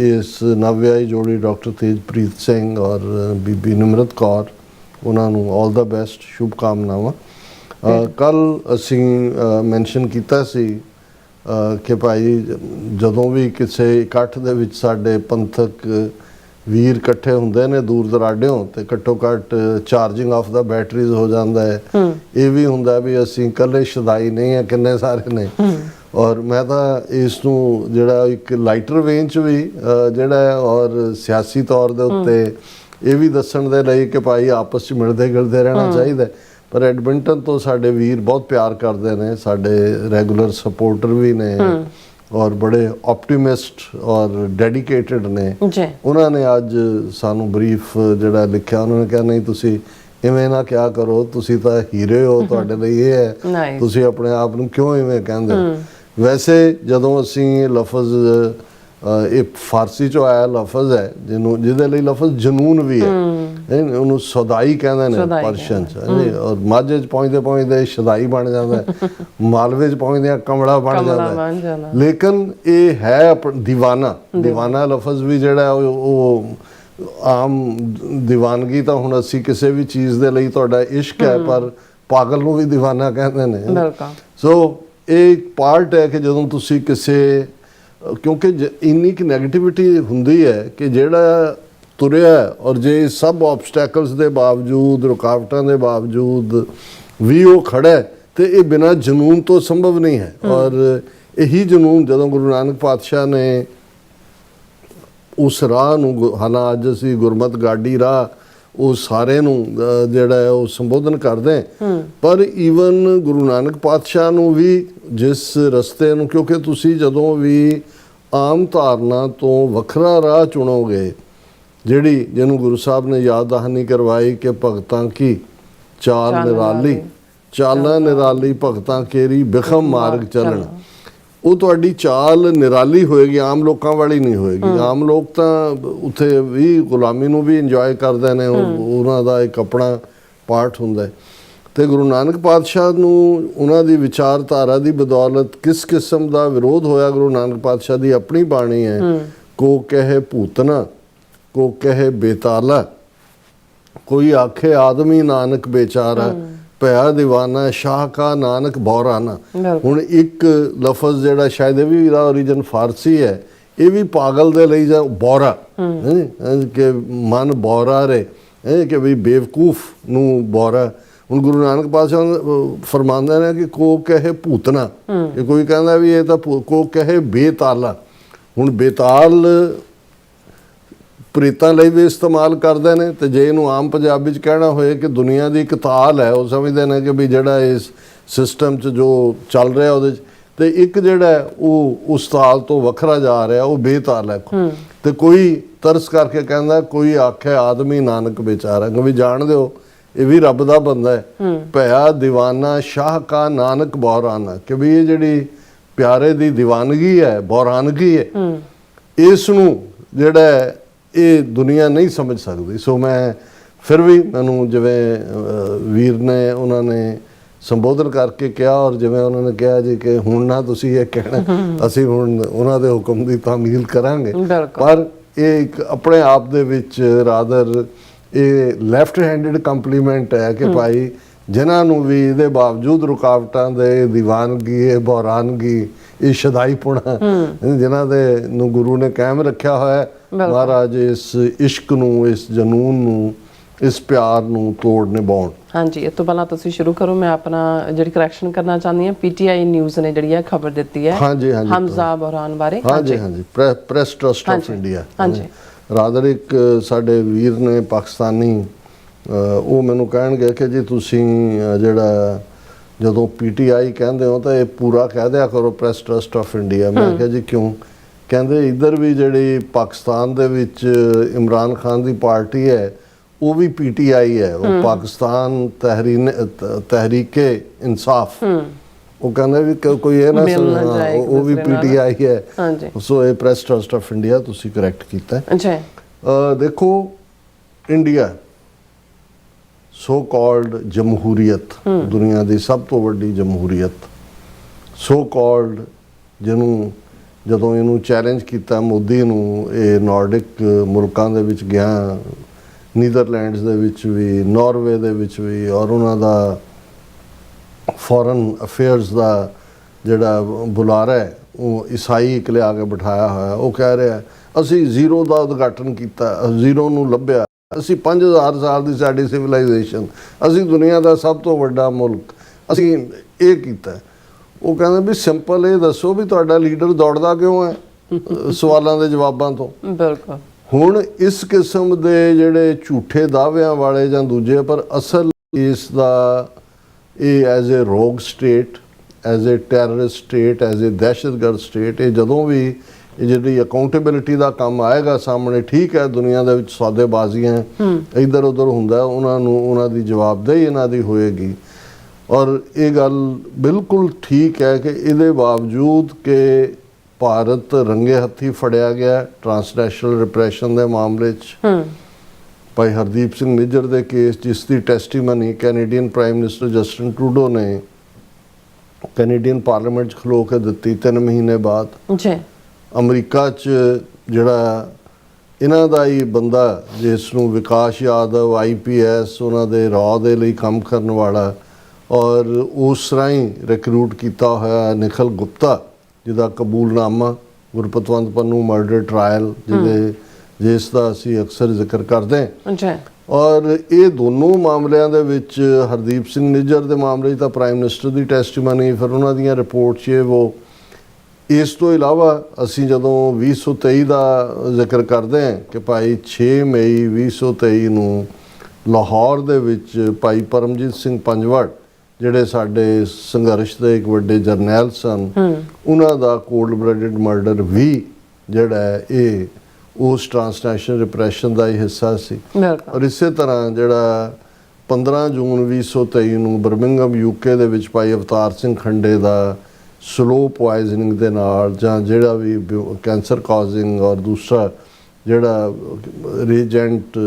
ਇਸ ਨਵਵਿਆਹੀ ਜੋੜੀ ਡਾਕਟਰ ਤੇਜਪ੍ਰੀਤ ਸਿੰਘ ਔਰ ਬੀਬੀ ਨਿਮਰਤ ਕੌਰ, ਉਹਨਾਂ ਨੂੰ ਆਲ ਦਾ ਬੈਸਟ, ਸ਼ੁਭ ਕਾਮਨਾਵਾਂ। ਕੱਲ ਅਸੀਂ ਮੈਂਸ਼ਨ ਕੀਤਾ ਸੀ ਕਿ ਭਾਈ ਜਦੋਂ ਵੀ ਕਿਸੇ ਇਕੱਠ ਦੇ ਵਿੱਚ ਸਾਡੇ ਪੰਥਕ ਵੀਰ ਇਕੱਠੇ ਹੁੰਦੇ ਨੇ ਦੂਰ ਦਰਾਡਿਓਂ, ਤੇ ਘੱਟੋ ਘੱਟ ਚਾਰਜਿੰਗ ਆਫ ਦਾ ਬੈਟਰੀਜ਼ ਹੋ ਜਾਂਦਾ ਹੈ। ਇਹ ਵੀ ਹੁੰਦਾ ਵੀ ਅਸੀਂ ਇਕੱਲੇ ਸ਼ਦਾਈ ਨਹੀਂ ਹੈ, ਕਿੰਨੇ ਸਾਰੇ ਨੇ। ਔਰ ਮੈਂ ਤਾਂ ਇਸ ਨੂੰ ਜਿਹੜਾ ਇੱਕ ਲਾਈਟਰ ਵੇਨ 'ਚ ਵੀ ਜਿਹੜਾ ਹੈ ਔਰ ਸਿਆਸੀ ਤੌਰ ਦੇ ਉੱਤੇ ਇਹ ਵੀ ਦੱਸਣ ਦੇ ਲਈ ਕਿ ਭਾਈ ਆਪਸ 'ਚ ਮਿਲਦੇ ਗਿਲਦੇ ਰਹਿਣਾ ਚਾਹੀਦਾ। ਪਰ ਐਡਮਿੰਟਨ ਤੋਂ ਸਾਡੇ ਵੀਰ ਬਹੁਤ ਪਿਆਰ ਕਰਦੇ ਨੇ, ਸਾਡੇ ਰੈਗੂਲਰ ਸਪੋਰਟਰ ਵੀ ਨੇ ਔਰ ਬੜੇ ਆਪਟੀਮਿਸਟ ਔਰ ਡੈਡੀਕੇਟਿਡ ਨੇ। ਉਹਨਾਂ ਨੇ ਅੱਜ ਸਾਨੂੰ ਬਰੀਫ ਜਿਹੜਾ ਲਿਖਿਆ, ਉਹਨਾਂ ਨੇ ਕਿਹਾ ਨਹੀਂ ਤੁਸੀਂ ਇਵੇਂ ਨਾ ਕਿਹਾ ਕਰੋ, ਤੁਸੀਂ ਤਾਂ ਹੀਰੇ ਹੋ, ਤੁਹਾਡੇ ਲਈ ਇਹ ਹੈ, ਤੁਸੀਂ ਆਪਣੇ ਆਪ ਨੂੰ ਕਿਉਂ ਇਵੇਂ ਕਹਿੰਦੇ ਹੋ। ਵੈਸੇ ਜਦੋਂ ਅਸੀਂ ਲਫ਼ਜ਼ ਇਹ ਫਾਰਸੀ ਚੋਂ ਆਇਆ ਲਫ਼ਜ਼ ਹੈ ਜਿਹਦੇ ਲਈ ਲਫ਼ਜ਼ ਜਨੂਨ ਵੀ ਹੈ, ਉਹਨੂੰ ਸਦਾਈ ਕਹਿੰਦੇ ਨੇ ਪਰਸ਼ੀਅਨ 'ਚ, ਔਰ ਮਾਝੇ 'ਚ ਪਹੁੰਚਦੇ ਪਹੁੰਚਦੇ ਸ਼ਦਾਈ ਬਣ ਜਾਂਦਾ, ਮਾਲਵੇ 'ਚ ਪਹੁੰਚਦਿਆਂ ਕਮਲਾ ਬਣ ਜਾਂਦਾ। ਲੇਕਿਨ ਇਹ ਹੈ ਦੀਵਾਨਾ ਲਫ਼ਜ਼ ਵੀ ਜਿਹੜਾ ਉਹ ਆਮ ਦੀਵਾਨਗੀ ਤਾਂ ਹੁਣ ਅਸੀਂ ਕਿਸੇ ਵੀ ਚੀਜ਼ ਦੇ ਲਈ ਤੁਹਾਡਾ ਇਸ਼ਕ ਹੈ, ਪਰ ਪਾਗਲ ਨੂੰ ਵੀ ਦੀਵਾਨਾ ਕਹਿੰਦੇ ਨੇ। ਸੋ ਇਹ ਪਾਰਟ ਹੈ ਕਿ ਜਦੋਂ ਤੁਸੀਂ ਕਿਸੇ, ਕਿਉਂਕਿ ਇੰਨੀ ਕਿ ਨੈਗੇਟਿਵਿਟੀ ਹੁੰਦੀ ਹੈ ਕਿ ਜਿਹੜਾ ਤੁਰਿਆ ਔਰ ਜੇ ਸਭ ਆਬਸਟੈਕਲਸ ਦੇ ਬਾਵਜੂਦ, ਰੁਕਾਵਟਾਂ ਦੇ ਬਾਵਜੂਦ ਵੀ ਉਹ ਖੜਾ ਤੇ ਇਹ ਬਿਨਾਂ ਜਨੂਨ ਤੋਂ ਸੰਭਵ ਨਹੀਂ ਹੈ। ਔਰ ਇਹੀ ਜਨੂਨ ਜਦੋਂ ਗੁਰੂ ਨਾਨਕ ਪਾਤਸ਼ਾਹ ਨੇ ਉਸ ਰਾਹ ਨੂੰ, ਹਾਲਾਂ ਅੱਜ ਅਸੀਂ ਗੁਰਮਤਿ ਗਾਡੀ ਰਾਹ, ਉਹ ਸਾਰੇ ਨੂੰ ਜਿਹੜਾ ਹੈ ਉਹ ਸੰਬੋਧਨ ਕਰਦੇ, ਪਰ ਈਵਨ ਗੁਰੂ ਨਾਨਕ ਪਾਤਸ਼ਾਹ ਨੂੰ ਵੀ ਜਿਸ ਰਸਤੇ ਨੂੰ, ਕਿਉਂਕਿ ਤੁਸੀਂ ਜਦੋਂ ਵੀ ਆਮ ਧਾਰਨਾ ਤੋਂ ਵੱਖਰਾ ਰਾਹ ਚੁਣੋਗੇ, ਜਿਹਨੂੰ ਗੁਰੂ ਸਾਹਿਬ ਨੇ ਯਾਦ ਦਹਾਨੀ ਕਰਵਾਈ ਕਿ ਭਗਤਾਂ ਕੀ ਚਾਲ ਨਿਰਾਲੀ, ਚਾਲਾਂ ਨਿਰਾਲੀ ਭਗਤਾਂ ਕੇਰੀ ਬਿਖਮ ਮਾਰਗ ਚੱਲਣ, ਉਹ ਤੁਹਾਡੀ ਚਾਲ ਨਿਰਾਲੀ ਹੋਏਗੀ, ਆਮ ਲੋਕਾਂ ਵਾਲੀ ਨਹੀਂ ਹੋਏਗੀ। ਆਮ ਲੋਕ ਤਾਂ ਉੱਥੇ ਵੀ ਗੁਲਾਮੀ ਨੂੰ ਵੀ ਇੰਜੋਏ ਕਰਦੇ ਨੇ, ਉਹਨਾਂ ਦਾ ਇੱਕ ਆਪਣਾ ਪਾਰਟ ਹੁੰਦਾ। ਤੇ ਗੁਰੂ ਨਾਨਕ ਪਾਤਸ਼ਾਹ ਨੂੰ ਉਹਨਾਂ ਦੀ ਵਿਚਾਰਧਾਰਾ ਦੀ ਬਦੌਲਤ ਕਿਸ ਕਿਸਮ ਦਾ ਵਿਰੋਧ ਹੋਇਆ। ਗੁਰੂ ਨਾਨਕ ਪਾਤਸ਼ਾਹ ਦੀ ਆਪਣੀ ਬਾਣੀ ਹੈ, ਕੋ ਕਹੇ ਭੂਤਨਾ ਕੋ ਕਹੇ ਬੇਤਾਲਾ, ਕੋਈ ਆਖੇ ਆਦਮੀ ਨਾਨਕ ਬੇਚਾਰਾ, ਭਇਆ ਦੀਵਾਨਾ ਸ਼ਾਹ ਕਾ ਨਾਨਕ ਬੌਰਾਨਾ। ਹੁਣ ਇੱਕ ਲਫ਼ਜ਼ ਜਿਹੜਾ ਸ਼ਾਇਦ ਇਹ ਵੀ ਇਹਦਾ ਓਰੀਜਨ ਫਾਰਸੀ ਹੈ, ਇਹ ਵੀ ਪਾਗਲ ਦੇ ਲਈ ਜਾਂ ਬੌਰਾ, ਕਿ ਮਨ ਬੌਰਾ ਰੇ, ਕਿ ਵੀ ਬੇਵਕੂਫ ਨੂੰ ਬੌਰਾ। ਹੁਣ ਗੁਰੂ ਨਾਨਕ ਪਾਤਸ਼ਾਹ ਫਰਮਾਉਂਦੇ ਨੇ ਕਿ ਕੋ ਕਹੇ ਭੂਤਨਾ, ਕਿ ਕੋਈ ਕਹਿੰਦਾ ਵੀ ਇਹ ਤਾਂ ਕੋ ਕਹੇ ਬੇਤਾਲਾ। ਹੁਣ ਬੇਤਾਲ ਪ੍ਰੀਤਾਂ ਲਈ ਵੀ ਇਸਤੇਮਾਲ ਕਰਦੇ ਨੇ, ਤੇ ਜੇ ਇਹਨੂੰ ਆਮ ਪੰਜਾਬੀ 'ਚ ਕਹਿਣਾ ਹੋਏ ਕਿ ਦੁਨੀਆ ਦੀ ਇੱਕ ਤਾਲ ਹੈ, ਉਹ ਸਮਝਦੇ ਨੇ ਕਿ ਵੀ ਜਿਹੜਾ ਇਸ ਸਿਸਟਮ 'ਚ ਜੋ ਚੱਲ ਰਿਹਾ ਉਹਦੇ 'ਚ, ਤੇ ਇੱਕ ਜਿਹੜਾ ਉਹ ਉਸ ਤਾਲ ਤੋਂ ਵੱਖਰਾ ਜਾ ਰਿਹਾ, ਉਹ ਬੇਤਾਲ ਹੈ। ਤੇ ਕੋਈ ਤਰਸ ਕਰਕੇ ਕਹਿੰਦਾ ਕੋਈ ਆਖੇ ਆਦਮੀ ਨਾਨਕ ਵਿਚਾਰਾ, ਕਿ ਵੀ ਜਾਣ ਦਿਓ ਇਹ ਵੀ ਰੱਬ ਦਾ ਬੰਦਾ ਹੈ। ਭਇਆ ਦੀਵਾਨਾ ਸ਼ਾਹ ਕਾ ਨਾਨਕ ਬੌਰਾਨਾ, ਕਿ ਵੀ ਇਹ ਜਿਹੜੀ ਪਿਆਰੇ ਦੀ ਦੀਵਾਨਗੀ ਹੈ, ਬੌਰਾਨਗੀ ਹੈ, ਇਸ ਨੂੰ ਜਿਹੜਾ ਇਹ ਦੁਨੀਆ ਨਹੀਂ ਸਮਝ ਸਕਦੀ। ਸੋ ਮੈਂ ਫਿਰ ਵੀ ਮੈਨੂੰ ਜਿਵੇਂ ਵੀਰ ਨੇ ਉਹਨਾਂ ਨੇ ਸੰਬੋਧਨ ਕਰਕੇ ਕਿਹਾ, ਔਰ ਜਿਵੇਂ ਉਹਨਾਂ ਨੇ ਕਿਹਾ ਜੀ ਕਿ ਹੁਣ ਨਾ ਤੁਸੀਂ ਇਹ ਕਹਿਣਾ, ਅਸੀਂ ਹੁਣ ਉਹਨਾਂ ਦੇ ਹੁਕਮ ਦੀ ਤਾਮੀਲ ਕਰਾਂਗੇ, ਪਰ ਇਹ ਇੱਕ ਆਪਣੇ ਆਪ ਦੇ ਵਿੱਚ ਰਾਦਰ ਇਹ ਲੈਫਟ ਹੈਂਡਡ ਕੰਪਲੀਮੈਂਟ ਹੈ ਕਿ ਭਾਈ ਜਿਨ੍ਹਾਂ ਨੂੰ ਵੀ ਇਹਦੇ ਬਾਵਜੂਦ ਰੁਕਾਵਟਾਂ ਦੇ, ਦੀਵਾਨਗੀ, ਇਹ ਬੌਰਾਨਗੀ, ਇਹ ਸ਼ਦਾਈਪੁਣਾ ਜਿਨ੍ਹਾਂ ਦੇ ਨੂੰ ਗੁਰੂ ਨੇ ਕਾਇਮ ਰੱਖਿਆ ਹੋਇਆ, ਮਹਾਰਾਜ ਇਸ ਇਸ਼ਕ ਨੂੰ, ਇਸ ਜਨੂਨ ਨੂੰ, ਇਸ ਪਿਆਰ ਨੂੰ ਤੋੜ ਨਿਭਾਉਣ। ਹਾਂਜੀ, ਇਸ ਤੋਂ ਪਹਿਲਾਂ ਤੁਸੀਂ ਸ਼ੁਰੂ ਕਰੋ। ਮੈਂ ਆਪਣਾ ਜਿਹੜੀ ਕਰੈਕਸ਼ਨ ਕਰਨਾ ਚਾਹੁੰਦੀ ਹਾਂ, ਪੀਟੀਆਈ ਨਿਊਜ਼ ਨੇ ਜਿਹੜੀ ਹੈ ਖਬਰ ਦਿੱਤੀ ਹੈ ਹਮਜ਼ਾ ਬੁਰਹਾਨ ਬਾਰੇ। ਹਾਂਜੀ, ਪ੍ਰੈਸ ਟਰਸਟ ਆਫ ਇੰਡੀਆ। ਹਾਂਜੀ, ਰਾਦਰ ਇੱਕ ਸਾਡੇ ਵੀਰ ਨੇ ਪਾਕਿਸਤਾਨੀ ਉਹ ਮੈਨੂੰ ਕਹਿਣਗੇ ਕਿ ਜੀ ਤੁਸੀਂ ਜਿਹੜਾ ਜਦੋਂ ਪੀਟੀਆਈ ਕਹਿੰਦੇ ਹੋ ਤਾਂ ਇਹ ਪੂਰਾ ਕਹਿ ਦਿਆ ਕਰੋ ਪ੍ਰੈਸ ਟਰਸਟ ਆਫ ਇੰਡੀਆ। ਮੈਂ ਕਿਹਾ ਜੀ ਕਿਉਂ? ਕਹਿੰਦੇ ਇੱਧਰ ਵੀ ਜਿਹੜੀ ਪਾਕਿਸਤਾਨ ਦੇ ਵਿੱਚ ਇਮਰਾਨ ਖਾਨ ਦੀ ਪਾਰਟੀ ਹੈ ਉਹ ਵੀ ਪੀਟੀਆਈ ਹੈ, ਉਹ ਪਾਕਿਸਤਾਨ ਤਹਿਰੀਕੇ ਇਨਸਾਫ। ਉਹ ਕਹਿੰਦੇ ਵੀ ਕੋਈ ਇਹ ਨਾ ਉਹ ਵੀ ਪੀਟੀਆਈ ਹੈ। ਸੋ ਇਹ ਪ੍ਰੈਸ ਟਰਸਟ ਆਫ ਇੰਡੀਆ ਤੁਸੀਂ ਕਰੈਕਟ ਕੀਤਾ। ਦੇਖੋ ਇੰਡੀਆ ਸੋ ਕਾਲਡ ਜਮਹੂਰੀਅਤ, ਦੁਨੀਆ ਦੀ ਸਭ ਤੋਂ ਵੱਡੀ ਜਮਹੂਰੀਅਤ, ਸੋ ਕਾਲਡ ਜਿਹਨੂੰ ਜਦੋਂ ਇਹਨੂੰ ਚੈਲੰਜ ਕੀਤਾ ਮੋਦੀ ਨੂੰ, ਇਹ ਨਾਰਡਿਕ ਮੁਲਕਾਂ ਦੇ ਵਿੱਚ ਗਿਆ, ਨੀਦਰਲੈਂਡਸ ਦੇ ਵਿੱਚ ਵੀ, ਨਾਰਵੇ ਦੇ ਵਿੱਚ ਵੀ, ਔਰ ਉਹਨਾਂ ਦਾ ਫੋਰਨ ਅਫੇਅਰਸ ਦਾ ਜਿਹੜਾ ਬੁਲਾਰਾ ਹੈ ਉਹ ਈਸਾਈ ਇੱਕ ਲਿਆ ਕੇ ਬਿਠਾਇਆ ਹੋਇਆ। ਉਹ ਕਹਿ ਰਿਹਾ ਅਸੀਂ ਜ਼ੀਰੋ ਦਾ ਉਦਘਾਟਨ ਕੀਤਾ, ਜ਼ੀਰੋ ਨੂੰ ਲੱਭਿਆ, ਅਸੀਂ 5000 ਸਾਲ ਦੀ ਸਾਡੀ ਸਿਵਲਾਈਜੇਸ਼ਨ, ਅਸੀਂ ਦੁਨੀਆ ਦਾ ਸਭ ਤੋਂ ਵੱਡਾ ਮੁਲਕ, ਅਸੀਂ ਇਹ ਕੀਤਾ। ਉਹ ਕਹਿੰਦੇ ਵੀ ਸਿੰਪਲ ਇਹ ਦੱਸੋ ਵੀ ਤੁਹਾਡਾ ਲੀਡਰ ਦੌੜਦਾ ਕਿਉਂ ਹੈ ਸਵਾਲਾਂ ਦੇ ਜਵਾਬਾਂ ਤੋਂ। ਬਿਲਕੁਲ। ਹੁਣ ਇਸ ਕਿਸਮ ਦੇ ਜਿਹੜੇ ਝੂਠੇ ਦਾਅਵਿਆਂ ਵਾਲੇ ਜਾਂ ਦੂਜੇ, ਪਰ ਅਸਲ ਇਸ ਦਾ ਇਹ ਐਜ਼ ਏ ਰੋਗ state, as a terrorist state, as a ਦਹਿਸ਼ਤਗਰਦ ਸਟੇਟ, ਇਹ ਜਦੋਂ ਵੀ ਇਹ ਜਿਹੜੀ ਅਕਾਊਂਟੇਬਿਲਿਟੀ ਦਾ ਕੰਮ ਆਏਗਾ ਸਾਹਮਣੇ, ਠੀਕ ਹੈ ਦੁਨੀਆ ਦੇ ਵਿੱਚ ਸੌਦੇਬਾਜ਼ੀਆਂ ਇੱਧਰ ਉੱਧਰ ਹੁੰਦਾ, ਉਹਨਾਂ ਨੂੰ ਉਹਨਾਂ ਦੀ ਜਵਾਬਦੇਹੀ ਇਹਨਾਂ ਦੀ ਹੋਏਗੀ। ਔਰ ਇਹ ਗੱਲ ਬਿਲਕੁਲ ਠੀਕ ਹੈ ਕਿ ਇਹਦੇ ਬਾਵਜੂਦ ਕਿ ਭਾਰਤ ਰੰਗੇ ਹੱਥੀ ਫੜਿਆ ਗਿਆ ਟਰਾਂਸਨੈਸ਼ਨਲ ਰਿਪਰੈਸ਼ਨ ਦੇ ਮਾਮਲੇ 'ਚ, ਭਾਈ ਹਰਦੀਪ ਸਿੰਘ ਨਿੱਜਰ ਦੇ ਕੇਸ, ਜਿਸ ਦੀ testimony Canadian prime minister Justin Trudeau ਨੇ ਕੈਨੇਡੀਅਨ ਪਾਰਲੀਮੈਂਟ 'ਚ ਖਲੋ ਕੇ ਦਿੱਤੀ 3 ਮਹੀਨੇ ਬਾਅਦ। ਅਮਰੀਕਾ 'ਚ ਜਿਹੜਾ ਇਹਨਾਂ ਦਾ ਹੀ ਬੰਦਾ ਜਿਸ ਨੂੰ ਵਿਕਾਸ ਯਾਦਵ IPS ਉਹਨਾਂ ਦੇ ਰਾਅ ਦੇ ਲਈ ਕੰਮ ਕਰਨ ਵਾਲਾ, ਔਰ ਉਸ ਰਾਹੀਂ ਰਿਕਰੂਟ ਕੀਤਾ ਹੋਇਆ ਨਿਖਲ ਗੁਪਤਾ, ਜਿਹਦਾ ਕਬੂਲਨਾਮਾ ਗੁਰਪਤਵੰਤ ਪੰਨੂ ਮਰਡਰ ਟਰਾਇਲ ਜਿਸ ਦਾ ਅਸੀਂ ਅਕਸਰ ਜ਼ਿਕਰ ਕਰਦੇ ਹਾਂ। ਔਰ ਇਹ ਦੋਨੋਂ ਮਾਮਲਿਆਂ ਦੇ ਵਿੱਚ ਹਰਦੀਪ ਸਿੰਘ ਨਿੱਜਰ ਦੇ ਮਾਮਲੇ 'ਚ ਤਾਂ ਪ੍ਰਾਈਮ ਮਿਨਿਸਟਰ ਦੀ ਟੈਸਟੀਮਨੀ, ਫਿਰ ਉਹਨਾਂ ਦੀਆਂ ਰਿਪੋਰਟਸ ਉਹ। ਇਸ ਤੋਂ ਇਲਾਵਾ ਅਸੀਂ ਜਦੋਂ 2023 ਦਾ ਜ਼ਿਕਰ ਕਰਦੇ ਹਾਂ ਕਿ ਭਾਈ 6 ਮਈ 2023 ਨੂੰ ਲਾਹੌਰ ਦੇ ਵਿੱਚ ਭਾਈ ਪਰਮਜੀਤ ਸਿੰਘ ਪੰਜਵੜ, ਜਿਹੜੇ ਸਾਡੇ ਸੰਘਰਸ਼ ਦੇ ਇੱਕ ਵੱਡੇ ਜਰਨੈਲ ਸਨ, ਉਹਨਾਂ ਦਾ ਕੋਲਡ ਬਲੱਡਡ ਮਰਡਰ ਵੀ ਜਿਹੜਾ ਇਹ ਉਸ ਟਰਾਂਸਨੈਸ਼ਨਲ ਰਿਪਰੈਸ਼ਨ ਦਾ ਹੀ ਹਿੱਸਾ ਸੀ। ਔਰ ਇਸੇ ਤਰ੍ਹਾਂ ਜਿਹੜਾ 15 ਜੂਨ 2023 ਨੂੰ ਬਰਮਿੰਗਮ UK ਦੇ ਵਿੱਚ ਭਾਈ ਅਵਤਾਰ ਸਿੰਘ ਖੰਡੇ ਦਾ ਸਲੋ ਪੋਇਜ਼ਨਿੰਗ ਦੇ ਨਾਲ ਜਾਂ ਜਿਹੜਾ ਵੀ ਕੈਂਸਰ ਕਾਜ਼ਿੰਗ ਔਰ ਦੂਸਰਾ ਜਿਹੜਾ ਰੀਜੈਂਟ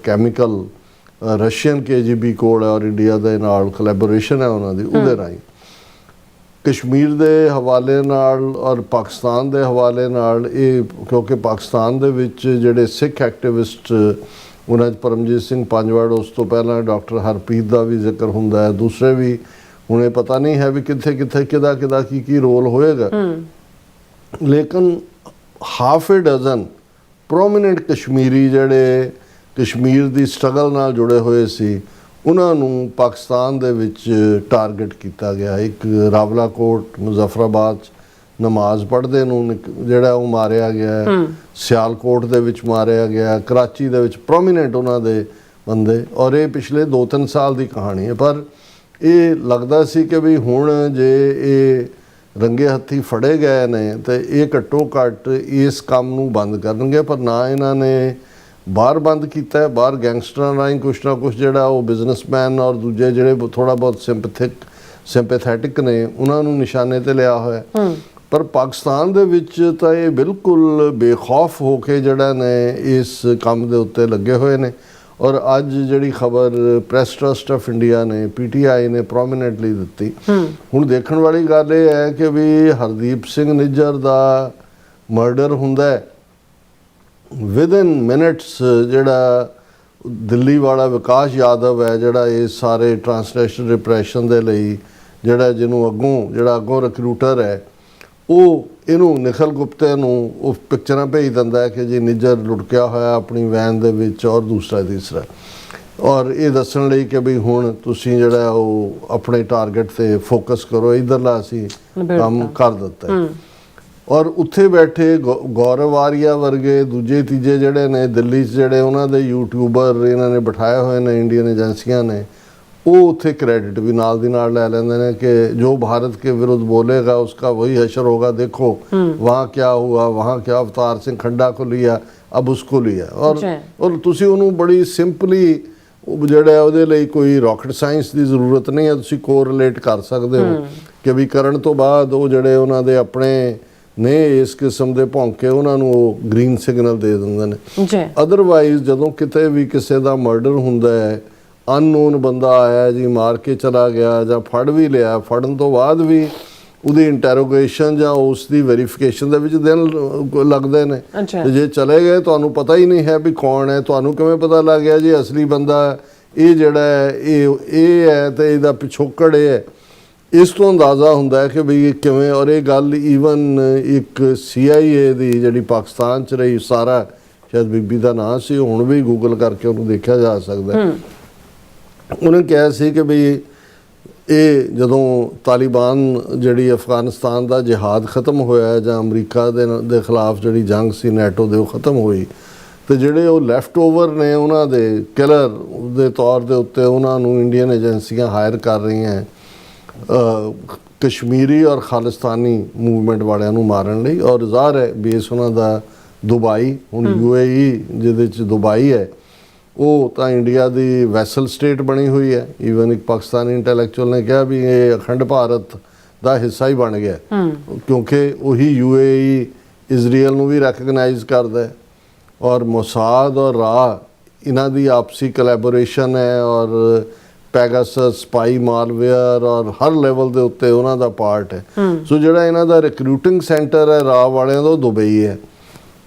ਕੈਮੀਕਲ ਰਸ਼ੀਅਨ KGB ਕੋਲ ਹੈ ਔਰ ਇੰਡੀਆ ਦੇ ਨਾਲ ਕੋਲੈਬੋਰੇਸ਼ਨ ਹੈ ਉਹਨਾਂ ਦੀ, ਉਹਦੇ ਰਾਹੀਂ ਕਸ਼ਮੀਰ ਦੇ ਹਵਾਲੇ ਨਾਲ ਔਰ ਪਾਕਿਸਤਾਨ ਦੇ ਹਵਾਲੇ ਨਾਲ ਇਹ, ਕਿਉਂਕਿ ਪਾਕਿਸਤਾਨ ਦੇ ਵਿੱਚ ਜਿਹੜੇ ਸਿੱਖ ਐਕਟਿਵਿਸਟ ਉਹਨਾਂ 'ਚ ਪਰਮਜੀਤ ਸਿੰਘ ਪੰਜਵੜ, ਉਸ ਤੋਂ ਪਹਿਲਾਂ ਡਾਕਟਰ ਹਰਪ੍ਰੀਤ ਦਾ ਵੀ ਜ਼ਿਕਰ ਹੁੰਦਾ ਹੈ, ਦੂਸਰੇ ਵੀ, ਹੁਣ ਇਹ ਪਤਾ ਨਹੀਂ ਹੈ ਵੀ ਕਿੱਥੇ ਕਿੱਥੇ ਕਿਹਦਾ ਕੀ ਰੋਲ ਹੋਏਗਾ। ਲੇਕਿਨ ਹਾਫ ਏ ਡਜ਼ਨ ਪ੍ਰੋਮੀਨੈਂਟ ਕਸ਼ਮੀਰੀ ਜਿਹੜੇ ਕਸ਼ਮੀਰ ਦੀ ਸਟਰਗਲ ਨਾਲ ਜੁੜੇ ਹੋਏ ਸੀ, ਉਹਨਾਂ ਨੂੰ ਪਾਕਿਸਤਾਨ ਦੇ ਵਿੱਚ ਟਾਰਗੇਟ ਕੀਤਾ ਗਿਆ। ਇੱਕ ਰਾਵਲਾਕੋਟ ਮੁਜ਼ੱਫਰਾਬਾਦ 'ਚ ਨਮਾਜ਼ ਪੜ੍ਹਦੇ ਨੂੰ ਜਿਹੜਾ ਉਹ ਮਾਰਿਆ ਗਿਆ, ਸਿਆਲਕੋਟ ਦੇ ਵਿੱਚ ਮਾਰਿਆ ਗਿਆ, ਕਰਾਚੀ ਦੇ ਵਿੱਚ ਪ੍ਰੋਮੀਨੈਂਟ ਉਹਨਾਂ ਦੇ ਬੰਦੇ, ਔਰ ਇਹ ਪਿਛਲੇ 2-3 ਸਾਲ ਦੀ ਕਹਾਣੀ ਹੈ। ਪਰ ਇਹ ਲੱਗਦਾ ਸੀ ਕਿ ਵੀ ਹੁਣ ਜੇ ਇਹ ਰੰਗੇ ਹੱਥੀ ਫੜੇ ਗਏ ਨੇ ਤੇ ਇਹ ਘੱਟੋ ਘੱਟ ਇਸ ਕੰਮ ਨੂੰ ਬੰਦ ਕਰਨਗੇ, ਪਰ ਨਾ ਇਹਨਾਂ ਨੇ ਬਾਹਰ ਬੰਦ ਕੀਤਾ ਹੈ। ਬਾਹਰ ਗੈਂਗਸਟਰਾਂ ਰਾਹੀਂ ਕੁਛ ਨਾ ਕੁਛ ਜਿਹੜਾ ਉਹ ਬਿਜ਼ਨਸਮੈਨ ਔਰ ਦੂਜੇ ਜਿਹੜੇ ਥੋੜਾ ਬਹੁਤ ਸਿੰਪੈਥੈਟਿਕ ਨੇ ਉਹਨਾਂ ਨੂੰ ਨਿਸ਼ਾਨੇ ਤੇ ਲਿਆ ਹੋਇਆ। ਪਰ ਪਾਕਿਸਤਾਨ ਦੇ ਵਿੱਚ ਤਾਂ ਇਹ ਬਿਲਕੁਲ ਬੇਖੌਫ ਹੋ ਕੇ ਜਿਹੜਾ ਨੇ ਇਸ ਕੰਮ ਦੇ ਉੱਤੇ ਲੱਗੇ ਹੋਏ ਨੇ। ਔਰ ਅੱਜ ਜਿਹੜੀ ਖਬਰ ਪ੍ਰੈਸ ਟਰਸਟ ਆਫ ਇੰਡੀਆ ਨੇ PTI ਨੇ ਪ੍ਰੋਮੀਨੈਂਟਲੀ ਦਿੱਤੀ, ਹੁਣ ਦੇਖਣ ਵਾਲੀ ਗੱਲ ਇਹ ਹੈ ਕਿ ਵੀ ਹਰਦੀਪ ਸਿੰਘ ਨਿੱਜਰ ਦਾ ਮਰਡਰ ਹੁੰਦਾ ਹੈ, ਵਿਦਿਨ ਮਿਨਟਸ ਜਿਹੜਾ ਦਿੱਲੀ ਵਾਲਾ ਵਿਕਾਸ ਯਾਦਵ ਹੈ, ਜਿਹੜਾ ਇਹ ਸਾਰੇ ਟਰਾਂਸਨੈਸ਼ਨਲ ਰਿਪਰੈਸ਼ਨ ਦੇ ਲਈ ਜਿਹੜਾ ਅੱਗੋਂ ਰਿਕਰੂਟਰ ਹੈ, ਉਹ ਇਹਨੂੰ ਨਿਖਲ ਗੁਪਤੇ ਨੂੰ ਉਹ ਪਿਕਚਰਾਂ ਭੇਜ ਦਿੰਦਾ ਹੈ ਕਿ ਜੀ ਨਿੱਜਰ ਲੁਟਕਿਆ ਹੋਇਆ ਆਪਣੀ ਵੈਨ ਦੇ ਵਿੱਚ, ਔਰ ਦੂਸਰਾ ਤੀਸਰਾ, ਔਰ ਇਹ ਦੱਸਣ ਲਈ ਕਿ ਵੀ ਹੁਣ ਤੁਸੀਂ ਜਿਹੜਾ ਉਹ ਆਪਣੇ ਟਾਰਗੇਟ ਤੇ ਫੋਕਸ ਕਰੋ, ਇੱਧਰਲਾ ਅਸੀਂ ਕੰਮ ਕਰ ਦਿੱਤਾ। ਔਰ ਉੱਥੇ ਬੈਠੇ ਗੌਰਵ ਆਰੀਆ ਵਰਗੇ ਦੂਜੇ ਤੀਜੇ ਜਿਹੜੇ ਨੇ ਦਿੱਲੀ 'ਚ ਜਿਹੜੇ ਉਹਨਾਂ ਦੇ ਯੂਟਿਊਬਰ ਇਹਨਾਂ ਨੇ ਬਿਠਾਏ ਹੋਏ ਨੇ ਇੰਡੀਅਨ ਏਜੰਸੀਆਂ ਨੇ, ਉਹ ਉੱਥੇ ਕ੍ਰੈਡਿਟ ਵੀ ਨਾਲ ਦੀ ਨਾਲ ਲੈ ਲੈਂਦੇ ਨੇ कि जो भारत के विरुद्ध बोलेगा उसका वही हशर होगा, देखो वहाँ क्या हुआ, वहाँ क्या अवतार सिंह खड्डा को लिया, अब उसको लिया। और ਤੁਸੀਂ ਉਹਨੂੰ ਬੜੀ ਸਿੰਪਲੀ ਜਿਹੜਾ ਉਹਦੇ ਲਈ ਕੋਈ ਰਾਕਟ ਸਾਇੰਸ ਦੀ ਜ਼ਰੂਰਤ ਨਹੀਂ ਹੈ, ਤੁਸੀਂ ਕੋਰਿਲੇਟ ਕਰ ਸਕਦੇ ਹੋ ਕਿ ਵੀ ਕਰਨ ਤੋਂ ਬਾਅਦ ਉਹ ਜਿਹੜੇ ਉਹਨਾਂ ਦੇ ਆਪਣੇ ਨੇ ਇਸ ਕਿਸਮ ਦੇ ਭੌਂਕੇ ਉਹਨਾਂ ਨੂੰ ਉਹ ਗ੍ਰੀਨ ਸਿਗਨਲ ਦੇ ਦਿੰਦੇ ਨੇ। ਅਦਰਵਾਈਜ਼ ਜਦੋਂ ਕਿਤੇ ਵੀ ਕਿਸੇ ਦਾ ਮਰਡਰ ਹੁੰਦਾ ਹੈ, ਅਨਨੋਨ ਬੰਦਾ ਆਇਆ ਜੀ ਮਾਰ ਕੇ ਚਲਾ ਗਿਆ ਜਾਂ ਫੜ ਵੀ ਲਿਆ, ਫੜਨ ਤੋਂ ਬਾਅਦ ਵੀ ਉਹਦੀ ਇੰਟਰੋਗੇਸ਼ਨ ਜਾਂ ਉਸ ਦੀ ਵੈਰੀਫਿਕੇਸ਼ਨ ਦੇ ਵਿੱਚ ਦਿਨ ਲੱਗਦੇ ਨੇ। ਤੇ ਜੇ ਚਲੇ ਗਏ ਤੁਹਾਨੂੰ ਪਤਾ ਹੀ ਨਹੀਂ ਹੈ ਵੀ ਕੌਣ ਹੈ, ਤੁਹਾਨੂੰ ਕਿਵੇਂ ਪਤਾ ਲੱਗ ਗਿਆ ਜੀ ਅਸਲੀ ਬੰਦਾ ਇਹ ਜਿਹੜਾ ਹੈ ਇਹ ਹੈ ਤੇ ਇਹਦਾ ਪਿਛੋਕੜ ਇਹ ਹੈ। ਇਸ ਤੋਂ ਅੰਦਾਜ਼ਾ ਹੁੰਦਾ ਹੈ ਕਿ ਵੀ ਕਿਵੇਂ। ਔਰ ਇਹ ਗੱਲ ਈਵਨ ਇੱਕ CIA ਦੀ ਜਿਹੜੀ ਪਾਕਿਸਤਾਨ 'ਚ ਰਹੀ, ਸਾਰਾ ਸ਼ਾਇਦ ਬੀਬੀ ਦਾ ਨਾਂ ਸੀ, ਹੁਣ ਵੀ ਗੂਗਲ ਕਰਕੇ ਉਹਨੂੰ ਦੇਖਿਆ ਜਾ ਸਕਦਾ। ਉਹਨੇ ਕਿਹਾ ਸੀ ਕਿ ਵੀ ਇਹ ਜਦੋਂ ਤਾਲਿਬਾਨ ਜਿਹੜੀ ਅਫਗਾਨਿਸਤਾਨ ਦਾ ਜਿਹਾਦ ਖਤਮ ਹੋਇਆ ਜਾਂ ਅਮਰੀਕਾ ਦੇ ਖਿਲਾਫ ਜਿਹੜੀ ਜੰਗ ਸੀ ਨੈਟੋ ਦੇ ਉਹ ਖਤਮ ਹੋਈ, ਤੇ ਜਿਹੜੇ ਉਹ ਲੈਫਟ ਓਵਰ ਨੇ ਉਹਨਾਂ ਦੇ ਕਿਲਰ ਦੇ ਤੌਰ ਦੇ ਉੱਤੇ ਉਹਨਾਂ ਨੂੰ ਇੰਡੀਅਨ ਏਜੰਸੀਆਂ ਹਾਇਰ ਕਰ ਰਹੀਆਂ ਕਸ਼ਮੀਰੀ ਔਰ ਖਾਲਿਸਤਾਨੀ ਮੂਵਮੈਂਟ ਵਾਲਿਆਂ ਨੂੰ ਮਾਰਨ ਲਈ। ਔਰ ਜ਼ਾਹਰ ਹੈ ਬੇਸ ਉਹਨਾਂ ਦਾ ਦੁਬਈ, ਹੁਣ UAE ਜਿਹਦੇ 'ਚ ਦੁਬਈ ਹੈ, ਉਹ ਤਾਂ ਇੰਡੀਆ ਦੀ ਵੈਸਲ ਸਟੇਟ ਬਣੀ ਹੋਈ ਹੈ। ਈਵਨ ਇੱਕ ਪਾਕਿਸਤਾਨੀ ਇੰਟੈਲੈਕਚੁਅਲ ਨੇ ਕਿਹਾ ਵੀ ਇਹ ਅਖੰਡ ਭਾਰਤ ਦਾ ਹਿੱਸਾ ਹੀ ਬਣ ਗਿਆ, ਕਿਉਂਕਿ ਉਹੀ UAE ਇਜ਼ਰਾਈਲ ਨੂੰ ਵੀ ਰੈਕਗਨਾਈਜ਼ ਕਰਦਾ ਹੈ। ਔਰ ਮੋਸਾਦ ਔਰ ਰਾ ਇਹਨਾਂ ਦੀ ਆਪਸੀ ਕੋਲੈਬੋਰੇਸ਼ਨ ਹੈ, ਔਰ ਪੈਗਾਸਸ, ਸਪਾਈ ਮਾਲਵੇਅਰ ਔਰ ਹਰ ਲੈਵਲ ਦੇ ਉੱਤੇ ਉਹਨਾਂ ਦਾ ਪਾਰਟ ਹੈ। ਸੋ ਜਿਹੜਾ ਇਹਨਾਂ ਦਾ ਰਿਕਰੂਟਿੰਗ ਸੈਂਟਰ ਹੈ ਰਾ ਵਾਲਿਆਂ ਦਾ, ਉਹ ਦੁਬਈ ਹੈ।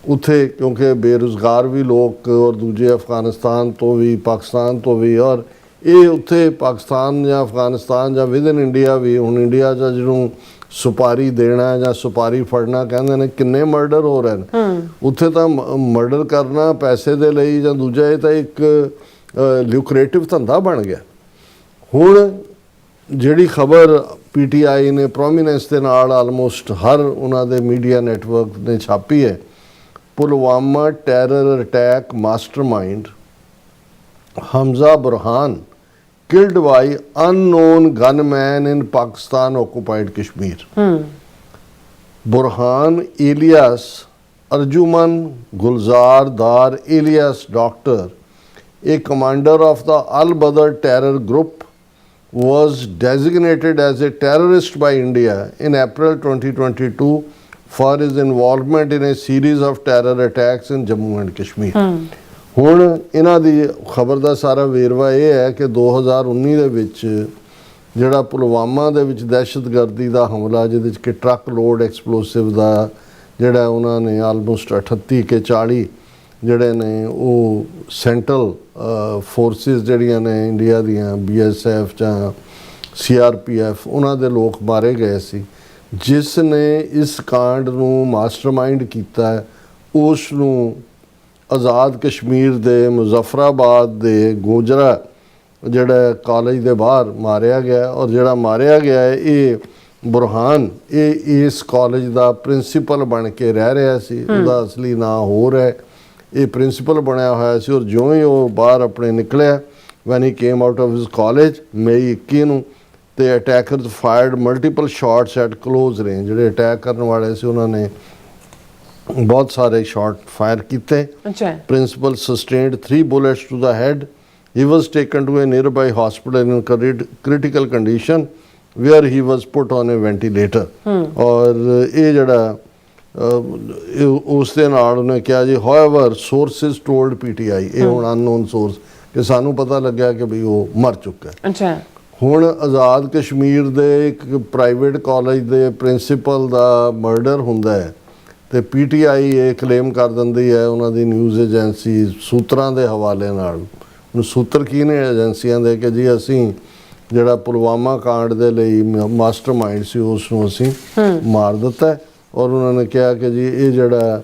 ਉੱਥੇ ਕਿਉਂਕਿ ਬੇਰੁਜ਼ਗਾਰ ਵੀ ਲੋਕ ਔਰ ਦੂਜੇ ਅਫਗਾਨਿਸਤਾਨ ਤੋਂ ਵੀ ਪਾਕਿਸਤਾਨ ਤੋਂ ਵੀ, ਔਰ ਇਹ ਉੱਥੇ ਪਾਕਿਸਤਾਨ ਜਾਂ ਅਫਗਾਨਿਸਤਾਨ ਜਾਂ ਵਿਦਨ ਇੰਡੀਆ ਵੀ, ਹੁਣ ਇੰਡੀਆ 'ਚ ਜਿਹਨੂੰ ਸੁਪਾਰੀ ਦੇਣਾ ਜਾਂ ਸੁਪਾਰੀ ਫੜਨਾ ਕਹਿੰਦੇ ਨੇ, ਕਿੰਨੇ ਮਰਡਰ ਹੋ ਰਹੇ ਨੇ ਉੱਥੇ। ਤਾਂ ਮਰਡਰ ਕਰਨਾ ਪੈਸੇ ਦੇ ਲਈ ਜਾਂ ਦੂਜਾ, ਇਹ ਤਾਂ ਇੱਕ ਲਿਊਕਰੇਟਿਵ ਧੰਦਾ ਬਣ ਗਿਆ। ਹੁਣ ਜਿਹੜੀ ਖਬਰ PTI ਨੇ ਪ੍ਰੋਮੀਨੈਂਸ ਦੇ ਨਾਲ ਆਲਮੋਸਟ ਹਰ ਉਹਨਾਂ ਦੇ ਮੀਡੀਆ ਨੈਟਵਰਕ ਨੇ ਛਾਪੀ ਹੈ, Pulwama terror attack mastermind Hamza Burhan killed by unknown gunman in Pakistan occupied Kashmir. Burhan alias Arjuman Gulzar Dar alias Doctor, a commander of the Al-Badr terror group, was designated as a terrorist by India in April 2022 for his involvement in a series of terror attacks in Jammu and Kashmir. ਹੁਣ ਇਹਨਾਂ ਦੀ ਖਬਰ ਦਾ ਸਾਰਾ ਵੇਰਵਾ ਇਹ ਹੈ ਕਿ 2019 ਦੇ ਵਿੱਚ ਜਿਹੜਾ ਪੁਲਵਾਮਾ ਦੇ ਵਿੱਚ ਦਹਿਸ਼ਤਗਰਦੀ ਦਾ ਹਮਲਾ, ਜਿਹਦੇ ਵਿੱਚ ਕਿ ਟਰੱਕ ਲੋਡ ਐਕਸਪਲੋਸਿਵ ਦਾ ਜਿਹੜਾ ਉਹਨਾਂ ਨੇ ਆਲਮੋਸਟ 38 ਕੇ 40 ਜਿਹੜੇ ਨੇ ਉਹ ਸੈਂਟਰਲ ਫੋਰਸਿਸ ਜਿਹੜੀਆਂ ਨੇ ਇੰਡੀਆ ਦੀਆਂ, BSF ਜਾਂ CRPF, ਉਹਨਾਂ ਦੇ ਲੋਕ ਮਾਰੇ ਗਏ ਸੀ। ਜਿਸ ਨੇ ਇਸ ਕਾਂਡ ਨੂੰ ਮਾਸਟਰਮਾਈਂਡ ਕੀਤਾ ਉਸ ਨੂੰ ਆਜ਼ਾਦ ਕਸ਼ਮੀਰ ਦੇ ਮੁਜ਼ੱਫਰਾਬਾਦ ਦੇ ਗੋਜਰਾ ਜਿਹੜਾ ਕਾਲਜ ਦੇ ਬਾਹਰ ਮਾਰਿਆ ਗਿਆ। ਔਰ ਜਿਹੜਾ ਮਾਰਿਆ ਗਿਆ ਹੈ ਇਹ ਬੁਰਹਾਨ, ਇਹ ਇਸ ਕਾਲਜ ਦਾ ਪ੍ਰਿੰਸੀਪਲ ਬਣ ਕੇ ਰਹਿ ਰਿਹਾ ਸੀ। ਉਹਦਾ ਅਸਲੀ ਨਾਂ ਹੋਰ ਹੈ, ਇਹ ਪ੍ਰਿੰਸੀਪਲ ਬਣਿਆ ਹੋਇਆ ਸੀ। ਔਰ ਜਿਉਂ ਹੀ ਉਹ ਬਾਹਰ ਆਪਣੇ ਨਿਕਲਿਆ, when he came out of his college May 21 ਨੂੰ, ਤੇ attackers fired multiple shots at close range. ਜਿਹੜੇ ਅਟੈਕ ਕਰਨ ਵਾਲੇ ਸੀ ਉਹਨਾਂ ਨੇ ਬਹੁਤ ਸਾਰੇ ਸ਼ਾਟ ਫਾਇਰ ਕੀਤੇ। Principal sustained 3 bullets to the head. He was taken to a nearby hospital in critical condition where he was put on a ventilator. ਔਰ ਇਹ ਜਿਹੜਾ ਉਸ ਦੇ ਨਾਲ ਉਹਨੇ ਕਿਹਾ ਜੀ, however sources told PTI, ਇਹ ਹੁਣ ਅਨਨੋਨ ਸੋਰਸ, ਕਿ ਸਾਨੂੰ ਪਤਾ ਲੱਗਿਆ ਕਿ ਵੀ ਉਹ ਮਰ ਚੁੱਕਾ ਹੈ। ਹੁਣ ਆਜ਼ਾਦ ਕਸ਼ਮੀਰ ਦੇ ਇੱਕ ਪ੍ਰਾਈਵੇਟ ਕਾਲਜ ਦੇ ਪ੍ਰਿੰਸੀਪਲ ਦਾ ਮਰਡਰ ਹੁੰਦਾ ਹੈ ਤੇ PTI ਇਹ ਕਲੇਮ ਕਰ ਦਿੰਦੀ ਹੈ, ਉਹਨਾਂ ਦੀ ਨਿਊਜ਼ ਏਜੰਸੀ ਸੂਤਰਾਂ ਦੇ ਹਵਾਲੇ ਨਾਲ। ਹੁਣ ਸੂਤਰ ਕੀ ਨੇ ਏਜੰਸੀਆਂ ਦੇ ਕਿ ਜੀ ਅਸੀਂ ਜਿਹੜਾ ਪੁਲਵਾਮਾ ਕਾਂਡ ਦੇ ਲਈ ਮਾਸਟਰਮਾਈਂਡ ਸੀ ਉਸ ਨੂੰ ਅਸੀਂ ਮਾਰ ਦਿੱਤਾ। ਔਰ ਉਹਨਾਂ ਨੇ ਕਿਹਾ ਕਿ ਜੀ ਇਹ ਜਿਹੜਾ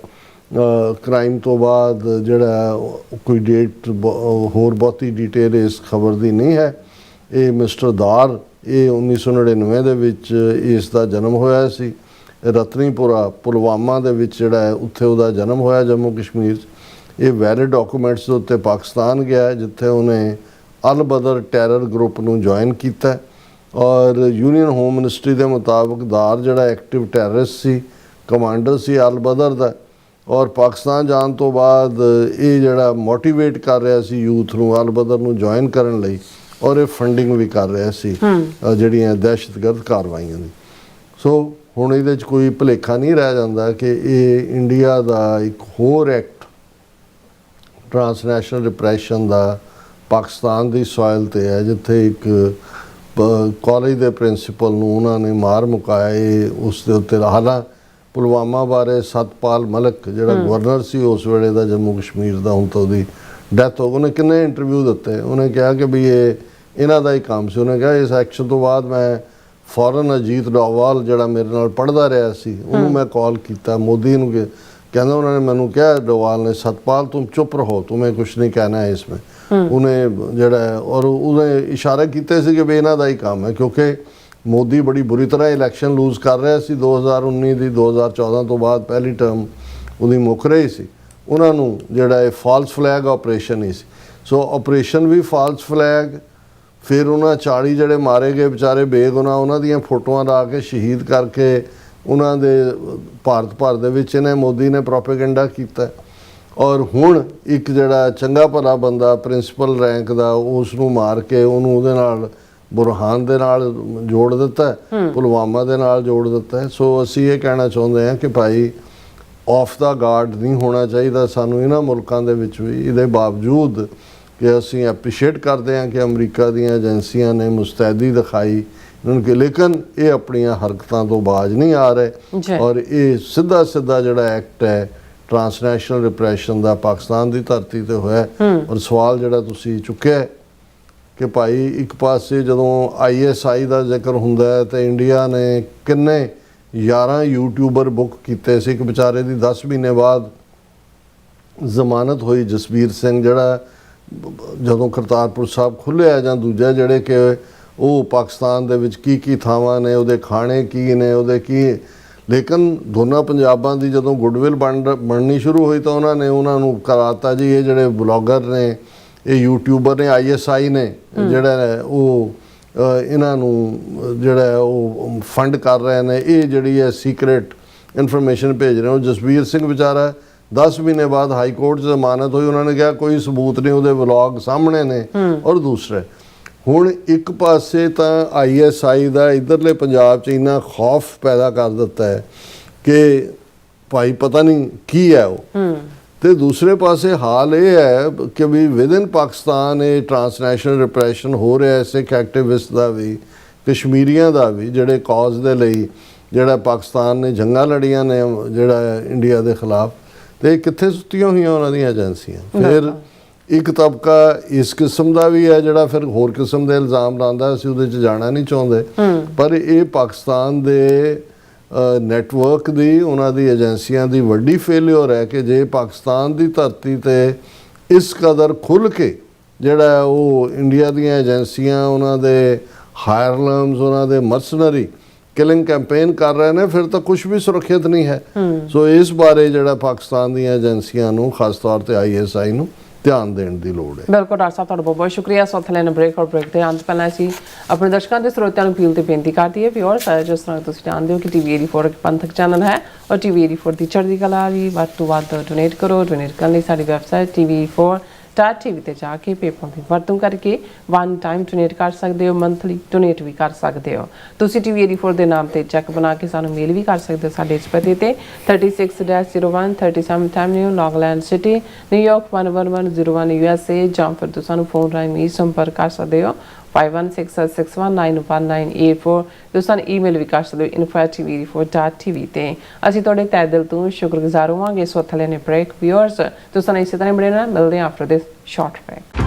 ਕ੍ਰਾਈਮ ਤੋਂ ਬਾਅਦ ਜਿਹੜਾ ਕੋਈ ਡੇਟ ਹੋਰ ਬਹੁਤੀ ਡਿਟੇਲ ਇਸ ਖਬਰ ਦੀ ਨਹੀਂ ਹੈ। ਇਹ ਮਿਸਟਰ ਦਾਰ, ਇਹ 1999 ਦੇ ਵਿੱਚ ਇਸ ਦਾ ਜਨਮ ਹੋਇਆ ਸੀ। ਰਤਨੀਪੁਰਾ ਪੁਲਵਾਮਾ ਦੇ ਵਿੱਚ ਜਿਹੜਾ ਹੈ ਉੱਥੇ ਉਹਦਾ ਜਨਮ ਹੋਇਆ ਜੰਮੂ ਕਸ਼ਮੀਰ 'ਚ। ਇਹ ਵੈਲਿਡ ਡਾਕੂਮੈਂਟਸ ਦੇ ਉੱਤੇ ਪਾਕਿਸਤਾਨ ਗਿਆ ਜਿੱਥੇ ਉਹਨੇ ਅਲ ਬਦਰ ਟੈਰਰ ਗਰੁੱਪ ਨੂੰ ਜੁਆਇਨ ਕੀਤਾ ਔਰ ਯੂਨੀਅਨ ਹੋਮ ਮਿਨਿਸਟਰੀ ਦੇ ਮੁਤਾਬਕ ਦਾਰ ਜਿਹੜਾ ਐਕਟਿਵ ਟੈਰਰਿਸਟ ਸੀ, ਕਮਾਂਡਰ ਸੀ ਅਲ ਬਦਰ ਦਾ। ਔਰ ਪਾਕਿਸਤਾਨ ਜਾਣ ਤੋਂ ਬਾਅਦ ਇਹ ਜਿਹੜਾ ਮੋਟੀਵੇਟ ਕਰ ਰਿਹਾ ਸੀ ਯੂਥ ਨੂੰ ਅਲ ਬਦਰ ਨੂੰ ਜੁਆਇਨ ਕਰਨ ਲਈ ਔਰ ਇਹ ਫੰਡਿੰਗ ਵੀ ਕਰ ਰਿਹਾ ਸੀ ਜਿਹੜੀਆਂ ਦਹਿਸ਼ਤਗਰਦ ਕਾਰਵਾਈਆਂ ਦੀ। ਸੋ ਹੁਣ ਇਹਦੇ 'ਚ ਕੋਈ ਭੁਲੇਖਾ ਨਹੀਂ ਰਹਿ ਜਾਂਦਾ ਕਿ ਇਹ ਇੰਡੀਆ ਦਾ ਇੱਕ ਹੋਰ ਐਕਟ ਟਰਾਂਸਨੈਸ਼ਨਲ ਰਿਪਰੈਸ਼ਨ ਦਾ ਪਾਕਿਸਤਾਨ ਦੀ ਸੋਇਲ 'ਤੇ ਹੈ ਜਿੱਥੇ ਇੱਕ ਕਾਲਜ ਦੇ ਪ੍ਰਿੰਸੀਪਲ ਨੂੰ ਉਹਨਾਂ ਨੇ ਮਾਰ ਮੁਕਾਇਆ। ਉਸ ਦੇ ਉੱਤੇ ਹਾਲਾਂ ਪੁਲਵਾਮਾ ਬਾਰੇ ਸਤਪਾਲ ਮਲਿਕ ਜਿਹੜਾ ਗਵਰਨਰ ਸੀ ਉਸ ਵੇਲੇ ਦਾ ਜੰਮੂ ਕਸ਼ਮੀਰ ਦਾ, ਹੁਣ ਤਾਂ ਉਹਦੀ ਡੈਥ ਹੋ ਗਈ, ਉਹਨੇ ਕਿੰਨੇ ਇੰਟਰਵਿਊ ਦਿੱਤੇ। ਉਹਨੇ ਕਿਹਾ ਕਿ ਵੀ ਇਹ ਇਹਨਾਂ ਦਾ ਹੀ ਕੰਮ ਸੀ। ਉਹਨੇ ਕਿਹਾ ਇਸ ਐਕਸ਼ਨ ਤੋਂ ਬਾਅਦ ਮੈਂ ਫੌਰਨ ਅਜੀਤ ਡੋਵਾਲ ਜਿਹੜਾ ਮੇਰੇ ਨਾਲ ਪੜ੍ਹਦਾ ਰਿਹਾ ਸੀ ਉਹਨੂੰ ਮੈਂ ਕਾਲ ਕੀਤਾ ਮੋਦੀ ਨੂੰ ਕਹਿੰਦਾ ਉਹਨਾਂ ਨੇ ਮੈਨੂੰ ਕਿਹਾ ਡੋਵਾਲ ਨੇ ਸਤਪਾਲ तुम चुप रहो, तुम्हें कुछ नहीं कहना है इसमें। ਉਹਨੇ ਜਿਹੜਾ ਔਰ ਉਹਨੇ ਇਸ਼ਾਰਾ ਕੀਤੇ ਸੀ ਕਿ ਵੀ ਇਹਨਾਂ ਦਾ ਹੀ ਕੰਮ ਹੈ ਕਿਉਂਕਿ ਮੋਦੀ ਬੜੀ ਬੁਰੀ ਤਰ੍ਹਾਂ ਇਲੈਕਸ਼ਨ ਲੂਜ਼ ਕਰ ਰਿਹਾ ਸੀ 2019 ਦੀ। 2014 ਤੋਂ ਬਾਅਦ ਪਹਿਲੀ ਟਰਮ ਉਹਦੀ ਮੁੱਕ ਰਹੀ ਸੀ। ਉਹਨਾਂ ਨੂੰ ਜਿਹੜਾ ਇਹ ਫਾਲਸ ਫਲੈਗ ਆਪਰੇਸ਼ਨ ਹੀ ਸੀ। ਸੋ ਆਪਰੇਸ਼ਨ ਵੀ ਫਾਲਸ ਫਲੈਗ, ਫਿਰ ਉਹਨਾਂ 40 ਜਿਹੜੇ ਮਾਰੇ ਗਏ ਵਿਚਾਰੇ ਬੇਗੁਨਾਹ ਉਹਨਾਂ ਦੀਆਂ ਫੋਟੋਆਂ ਲਾ ਕੇ ਸ਼ਹੀਦ ਕਰਕੇ ਉਹਨਾਂ ਦੇ ਭਾਰਤ ਭਰ ਦੇ ਵਿੱਚ ਇਹਨੇ ਮੋਦੀ ਨੇ ਪ੍ਰੋਪੇਗੈਂਡਾ ਕੀਤਾ। ਔਰ ਹੁਣ ਇੱਕ ਜਿਹੜਾ ਚੰਗਾ ਭਲਾ ਬੰਦਾ ਪ੍ਰਿੰਸੀਪਲ ਰੈਂਕ ਦਾ ਉਸ ਨੂੰ ਮਾਰ ਕੇ ਉਹਨੂੰ ਉਹਦੇ ਨਾਲ ਬੁਰਹਾਨ ਦੇ ਨਾਲ ਜੋੜ ਦਿੱਤਾ, ਪੁਲਵਾਮਾ ਦੇ ਨਾਲ ਜੋੜ ਦਿੱਤਾ। ਸੋ ਅਸੀਂ ਇਹ ਕਹਿਣਾ ਚਾਹੁੰਦੇ ਹਾਂ ਕਿ ਭਾਈ ਆਫ ਦਾ ਗਾਰਡ ਨਹੀਂ ਹੋਣਾ ਚਾਹੀਦਾ ਸਾਨੂੰ ਇਹਨਾਂ ਮੁਲਕਾਂ ਦੇ ਵਿੱਚ ਵੀ। ਇਹਦੇ ਬਾਵਜੂਦ ਕਿ ਅਸੀਂ ਐਪਰੀਸ਼ੀਏਟ ਕਰਦੇ ਹਾਂ ਕਿ ਅਮਰੀਕਾ ਦੀਆਂ ਏਜੰਸੀਆਂ ਨੇ ਮੁਸਤੈਦੀ ਦਿਖਾਈ ਇਹਨਾਂ ਕਿ, ਲੇਕਿਨ ਇਹ ਆਪਣੀਆਂ ਹਰਕਤਾਂ ਤੋਂ ਬਾਜ ਨਹੀਂ ਆ ਰਹੇ ਔਰ ਇਹ ਸਿੱਧਾ ਜਿਹੜਾ ਐਕਟ ਹੈ ਟਰਾਂਸਨੈਸ਼ਨਲ ਰਿਪਰੈਸ਼ਨ ਦਾ ਪਾਕਿਸਤਾਨ ਦੀ ਧਰਤੀ ਤੇ ਹੋਇਆ। ਔਰ ਸਵਾਲ ਜਿਹੜਾ ਤੁਸੀਂ ਚੁੱਕਿਆ ਕਿ ਭਾਈ ਇੱਕ ਪਾਸੇ ਜਦੋਂ ISI ਦਾ ਜ਼ਿਕਰ ਹੁੰਦਾ ਹੈ ਤੇ ਇੰਡੀਆ ਨੇ ਕਿੰਨੇ 11 ਯੂਟਿਊਬਰ ਬੁੱਕ ਕੀਤੇ ਸੀ। ਇੱਕ ਵਿਚਾਰੇ ਦੀ 10 ਮਹੀਨੇ ਬਾਅਦ ਜ਼ਮਾਨਤ ਹੋਈ ਜਸਬੀਰ ਸਿੰਘ ਜਿਹੜਾ ਜਦੋਂ ਕਰਤਾਰਪੁਰ ਸਾਹਿਬ ਖੁੱਲ੍ਹਿਆ ਜਾਂ ਦੂਜਾ ਜਿਹੜੇ ਕਿ ਉਹ ਪਾਕਿਸਤਾਨ ਦੇ ਵਿੱਚ ਕੀ ਥਾਵਾਂ ਨੇ, ਉਹਦੇ ਖਾਣੇ ਕੀ ਨੇ, ਉਹਦੇ ਕੀ। ਲੇਕਿਨ ਦੋਨਾਂ ਪੰਜਾਬਾਂ ਦੀ ਜਦੋਂ ਗੁੱਡਵਿਲ ਬਣਨੀ ਸ਼ੁਰੂ ਹੋਈ ਤਾਂ ਉਹਨਾਂ ਨੂੰ ਕਰਾਤਾ ਜੀ ਇਹ ਜਿਹੜੇ ਬਲੌਗਰ ਨੇ, ਇਹ ਯੂਟਿਊਬਰ ਨੇ, ISI ਨੇ ਜਿਹੜਾ ਉਹ ਇਹਨਾਂ ਨੂੰ ਜਿਹੜਾ ਉਹ ਫੰਡ ਕਰ ਰਹੇ ਨੇ, ਇਹ ਜਿਹੜੀ ਹੈ ਸੀਕ੍ਰੇਟ ਇਨਫੋਰਮੇਸ਼ਨ ਭੇਜ ਰਹੇ। ਉਹ ਜਸਬੀਰ ਸਿੰਘ ਵਿਚਾਰਾ 10 ਮਹੀਨੇ ਬਾਅਦ ਹਾਈ ਕੋਰਟ 'ਚ ਜ਼ਮਾਨਤ ਹੋਈ, ਉਹਨਾਂ ਨੇ ਕਿਹਾ ਕੋਈ ਸਬੂਤ ਨਹੀਂ, ਉਹਦੇ ਵਲੌਗ ਸਾਹਮਣੇ ਨੇ। ਔਰ ਦੂਸਰੇ ਹੁਣ ਇੱਕ ਪਾਸੇ ਤਾਂ ISI ਦਾ ਇੱਧਰਲੇ ਪੰਜਾਬ 'ਚ ਇੰਨਾ ਖੌਫ ਪੈਦਾ ਕਰ ਦਿੱਤਾ ਹੈ ਕਿ ਭਾਈ ਪਤਾ ਨਹੀਂ ਕੀ ਹੈ ਉਹ, ਤੇ ਦੂਸਰੇ ਪਾਸੇ ਹਾਲ ਇਹ ਹੈ ਕਿ ਵੀ ਵਿਦਨ ਪਾਕਿਸਤਾਨ ਇਹ ਟਰਾਂਸਨੈਸ਼ਨਲ ਰਿਪਰੈਸ਼ਨ ਹੋ ਰਿਹਾ ਸਿੱਖ ਐਕਟਿਵਿਸਟ ਦਾ ਵੀ, ਕਸ਼ਮੀਰੀਆਂ ਦਾ ਵੀ, ਜਿਹੜੇ ਕਾਜ਼ ਦੇ ਲਈ ਜਿਹੜਾ ਪਾਕਿਸਤਾਨ ਨੇ ਜੰਗਾਂ ਲੜੀਆਂ ਨੇ ਜਿਹੜਾ ਇੰਡੀਆ ਦੇ ਖਿਲਾਫ, ਤੇ ਕਿੱਥੇ ਸੁੱਤੀਆਂ ਹੋਈਆਂ ਉਹਨਾਂ ਦੀਆਂ ਏਜੰਸੀਆਂ। ਫਿਰ ਇੱਕ ਤਬਕਾ ਇਸ ਕਿਸਮ ਦਾ ਵੀ ਹੈ ਜਿਹੜਾ ਫਿਰ ਹੋਰ ਕਿਸਮ ਦੇ ਇਲਜ਼ਾਮ ਲਾਉਂਦਾ, ਅਸੀਂ ਉਹਦੇ 'ਚ ਜਾਣਾ ਨਹੀਂ ਚਾਹੁੰਦੇ। ਪਰ ਇਹ ਪਾਕਿਸਤਾਨ ਦੇ ਨੈਟਵਰਕ ਦੀ, ਉਹਨਾਂ ਦੀ ਏਜੰਸੀਆਂ ਦੀ ਵੱਡੀ ਫੇਲਿਅਰ ਹੈ ਕਿ ਜੇ ਪਾਕਿਸਤਾਨ ਦੀ ਧਰਤੀ 'ਤੇ ਇਸ ਕਦਰ ਖੁੱਲ੍ਹ ਕੇ ਜਿਹੜਾ ਉਹ ਇੰਡੀਆ ਦੀਆਂ ਏਜੰਸੀਆਂ ਉਹਨਾਂ ਦੇ ਹਾਇਰਲਮਸ, ਉਹਨਾਂ ਦੇ ਮਰਸਨਰੀ ਕਿਲਿੰਗ ਕੈਂਪੇਨ ਕਰ ਰਹੇ ਨੇ, ਫਿਰ ਤਾਂ ਕੁਝ ਵੀ ਸੁਰੱਖਿਅਤ ਨਹੀਂ ਹੈ। ਸੋ ਇਸ ਬਾਰੇ ਜਿਹੜਾ ਪਾਕਿਸਤਾਨ ਦੀਆਂ ਏਜੰਸੀਆਂ ਨੂੰ ਖਾਸ ਤੌਰ ਤੇ ISI ਨੂੰ ਧਿਆਨ ਦੇਣ ਦੀ ਲੋੜ ਹੈ। ਬਿਲਕੁਲ ਡਾਕਟਰ ਸਾਹਿਬ, ਤੁਹਾਡਾ ਬਹੁਤ ਬਹੁਤ ਸ਼ੁਕਰੀਆ। ਸੋਥਲੇ ਨੇ ਬ੍ਰੇਕ ਦੇ ਅੰਤ ਪਹਿਲਾਂ ਅਸੀਂ ਆਪਣੇ ਦਰਸ਼ਕਾਂ ਦੇ ਸਰੋਤਿਆਂ ਨੂੰ ਅਪੀਲ ਤੇ ਬੇਨਤੀ ਕਰਦੀ ਹੈ ਵਿਊਅਰਸ, ਜਿਸ ਤਰ੍ਹਾਂ ਤੁਸੀਂ ਜਾਣਦੇ ਹੋ ਕਿ TV 84 ਇੱਕ ਪੰਥਕ ਚੈਨਲ ਹੈ ਔਰ TV 84 ਦੀ ਚੜ੍ਹਦੀ ਕਲਾ ਲਈ ਵੱਧ ਤੋਂ ਵੱਧ ਡੋਨੇਟ ਕਰੋ। ਡੋਨੇਟ ਕਰਨ ਲਈ ਸਾਡੀ ਵੈਬਸਾਈਟ TV84.tv ਤੇ ਜਾ ਕੇ ਪੇਪਾਲ ਦੀ ਵਰਤੋਂ ਕਰਕੇ 1 ਟਾਈਮ ਡੋਨੇਟ ਕਰ ਸਕਦੇ ਹੋ, ਮੰਥਲੀ ਡੋਨੇਟ ਵੀ ਕਰ ਸਕਦੇ ਹੋ। ਤੁਸੀਂ TV 84 ਦੇ ਨਾਮ ਤੇ ਚੈੱਕ ਬਣਾ ਕੇ ਸਾਨੂੰ ਮੇਲ ਵੀ ਕਰ ਸਕਦੇ ਹੋ ਸਾਡੇ ਇਸ ਪਤੇ ਤੇ 36-01 37 ਐਵਨਿਊ, ਲੌਂਗਲੈਂਡ ਸਿਟੀ, ਨਿਊਯਾਰਕ 11101 USA, ਜਾਂ ਫਿਰ ਤੁਸੀਂ ਸਾਨੂੰ ਫੋਨ ਰਾਹੀਂ ਵੀ ਸੰਪਰਕ ਕਰ ਸਕਦੇ ਹੋ 5166191984। ਤੁਸੀਂ ਸਾਨੂੰ ਈਮੇਲ ਵੀ ਕਰ ਸਕਦੇ ਹੋ info@tv84.tv ਤੇ। ਅਸੀਂ ਤੁਹਾਡੇ ਤਹਿ ਦਿਲ ਤੋਂ ਸ਼ੁਕਰਗੁਜ਼ਾਰ ਹੋਵਾਂਗੇ। ਸੋ ਥੱਲੇ ਨੇ ਬ੍ਰੇਕ ਵਿਊਅਰਸ, ਤੁਸੀਂ ਸਾਨੂੰ ਇਸੇ ਤਰ੍ਹਾਂ ਬਣੇ ਰਹਿਣਾ। ਮਿਲਦੇ ਹਾਂ ਆਫਟਰ ਦਿਸ ਸ਼ਾਰਟ ਬ੍ਰੇਕ।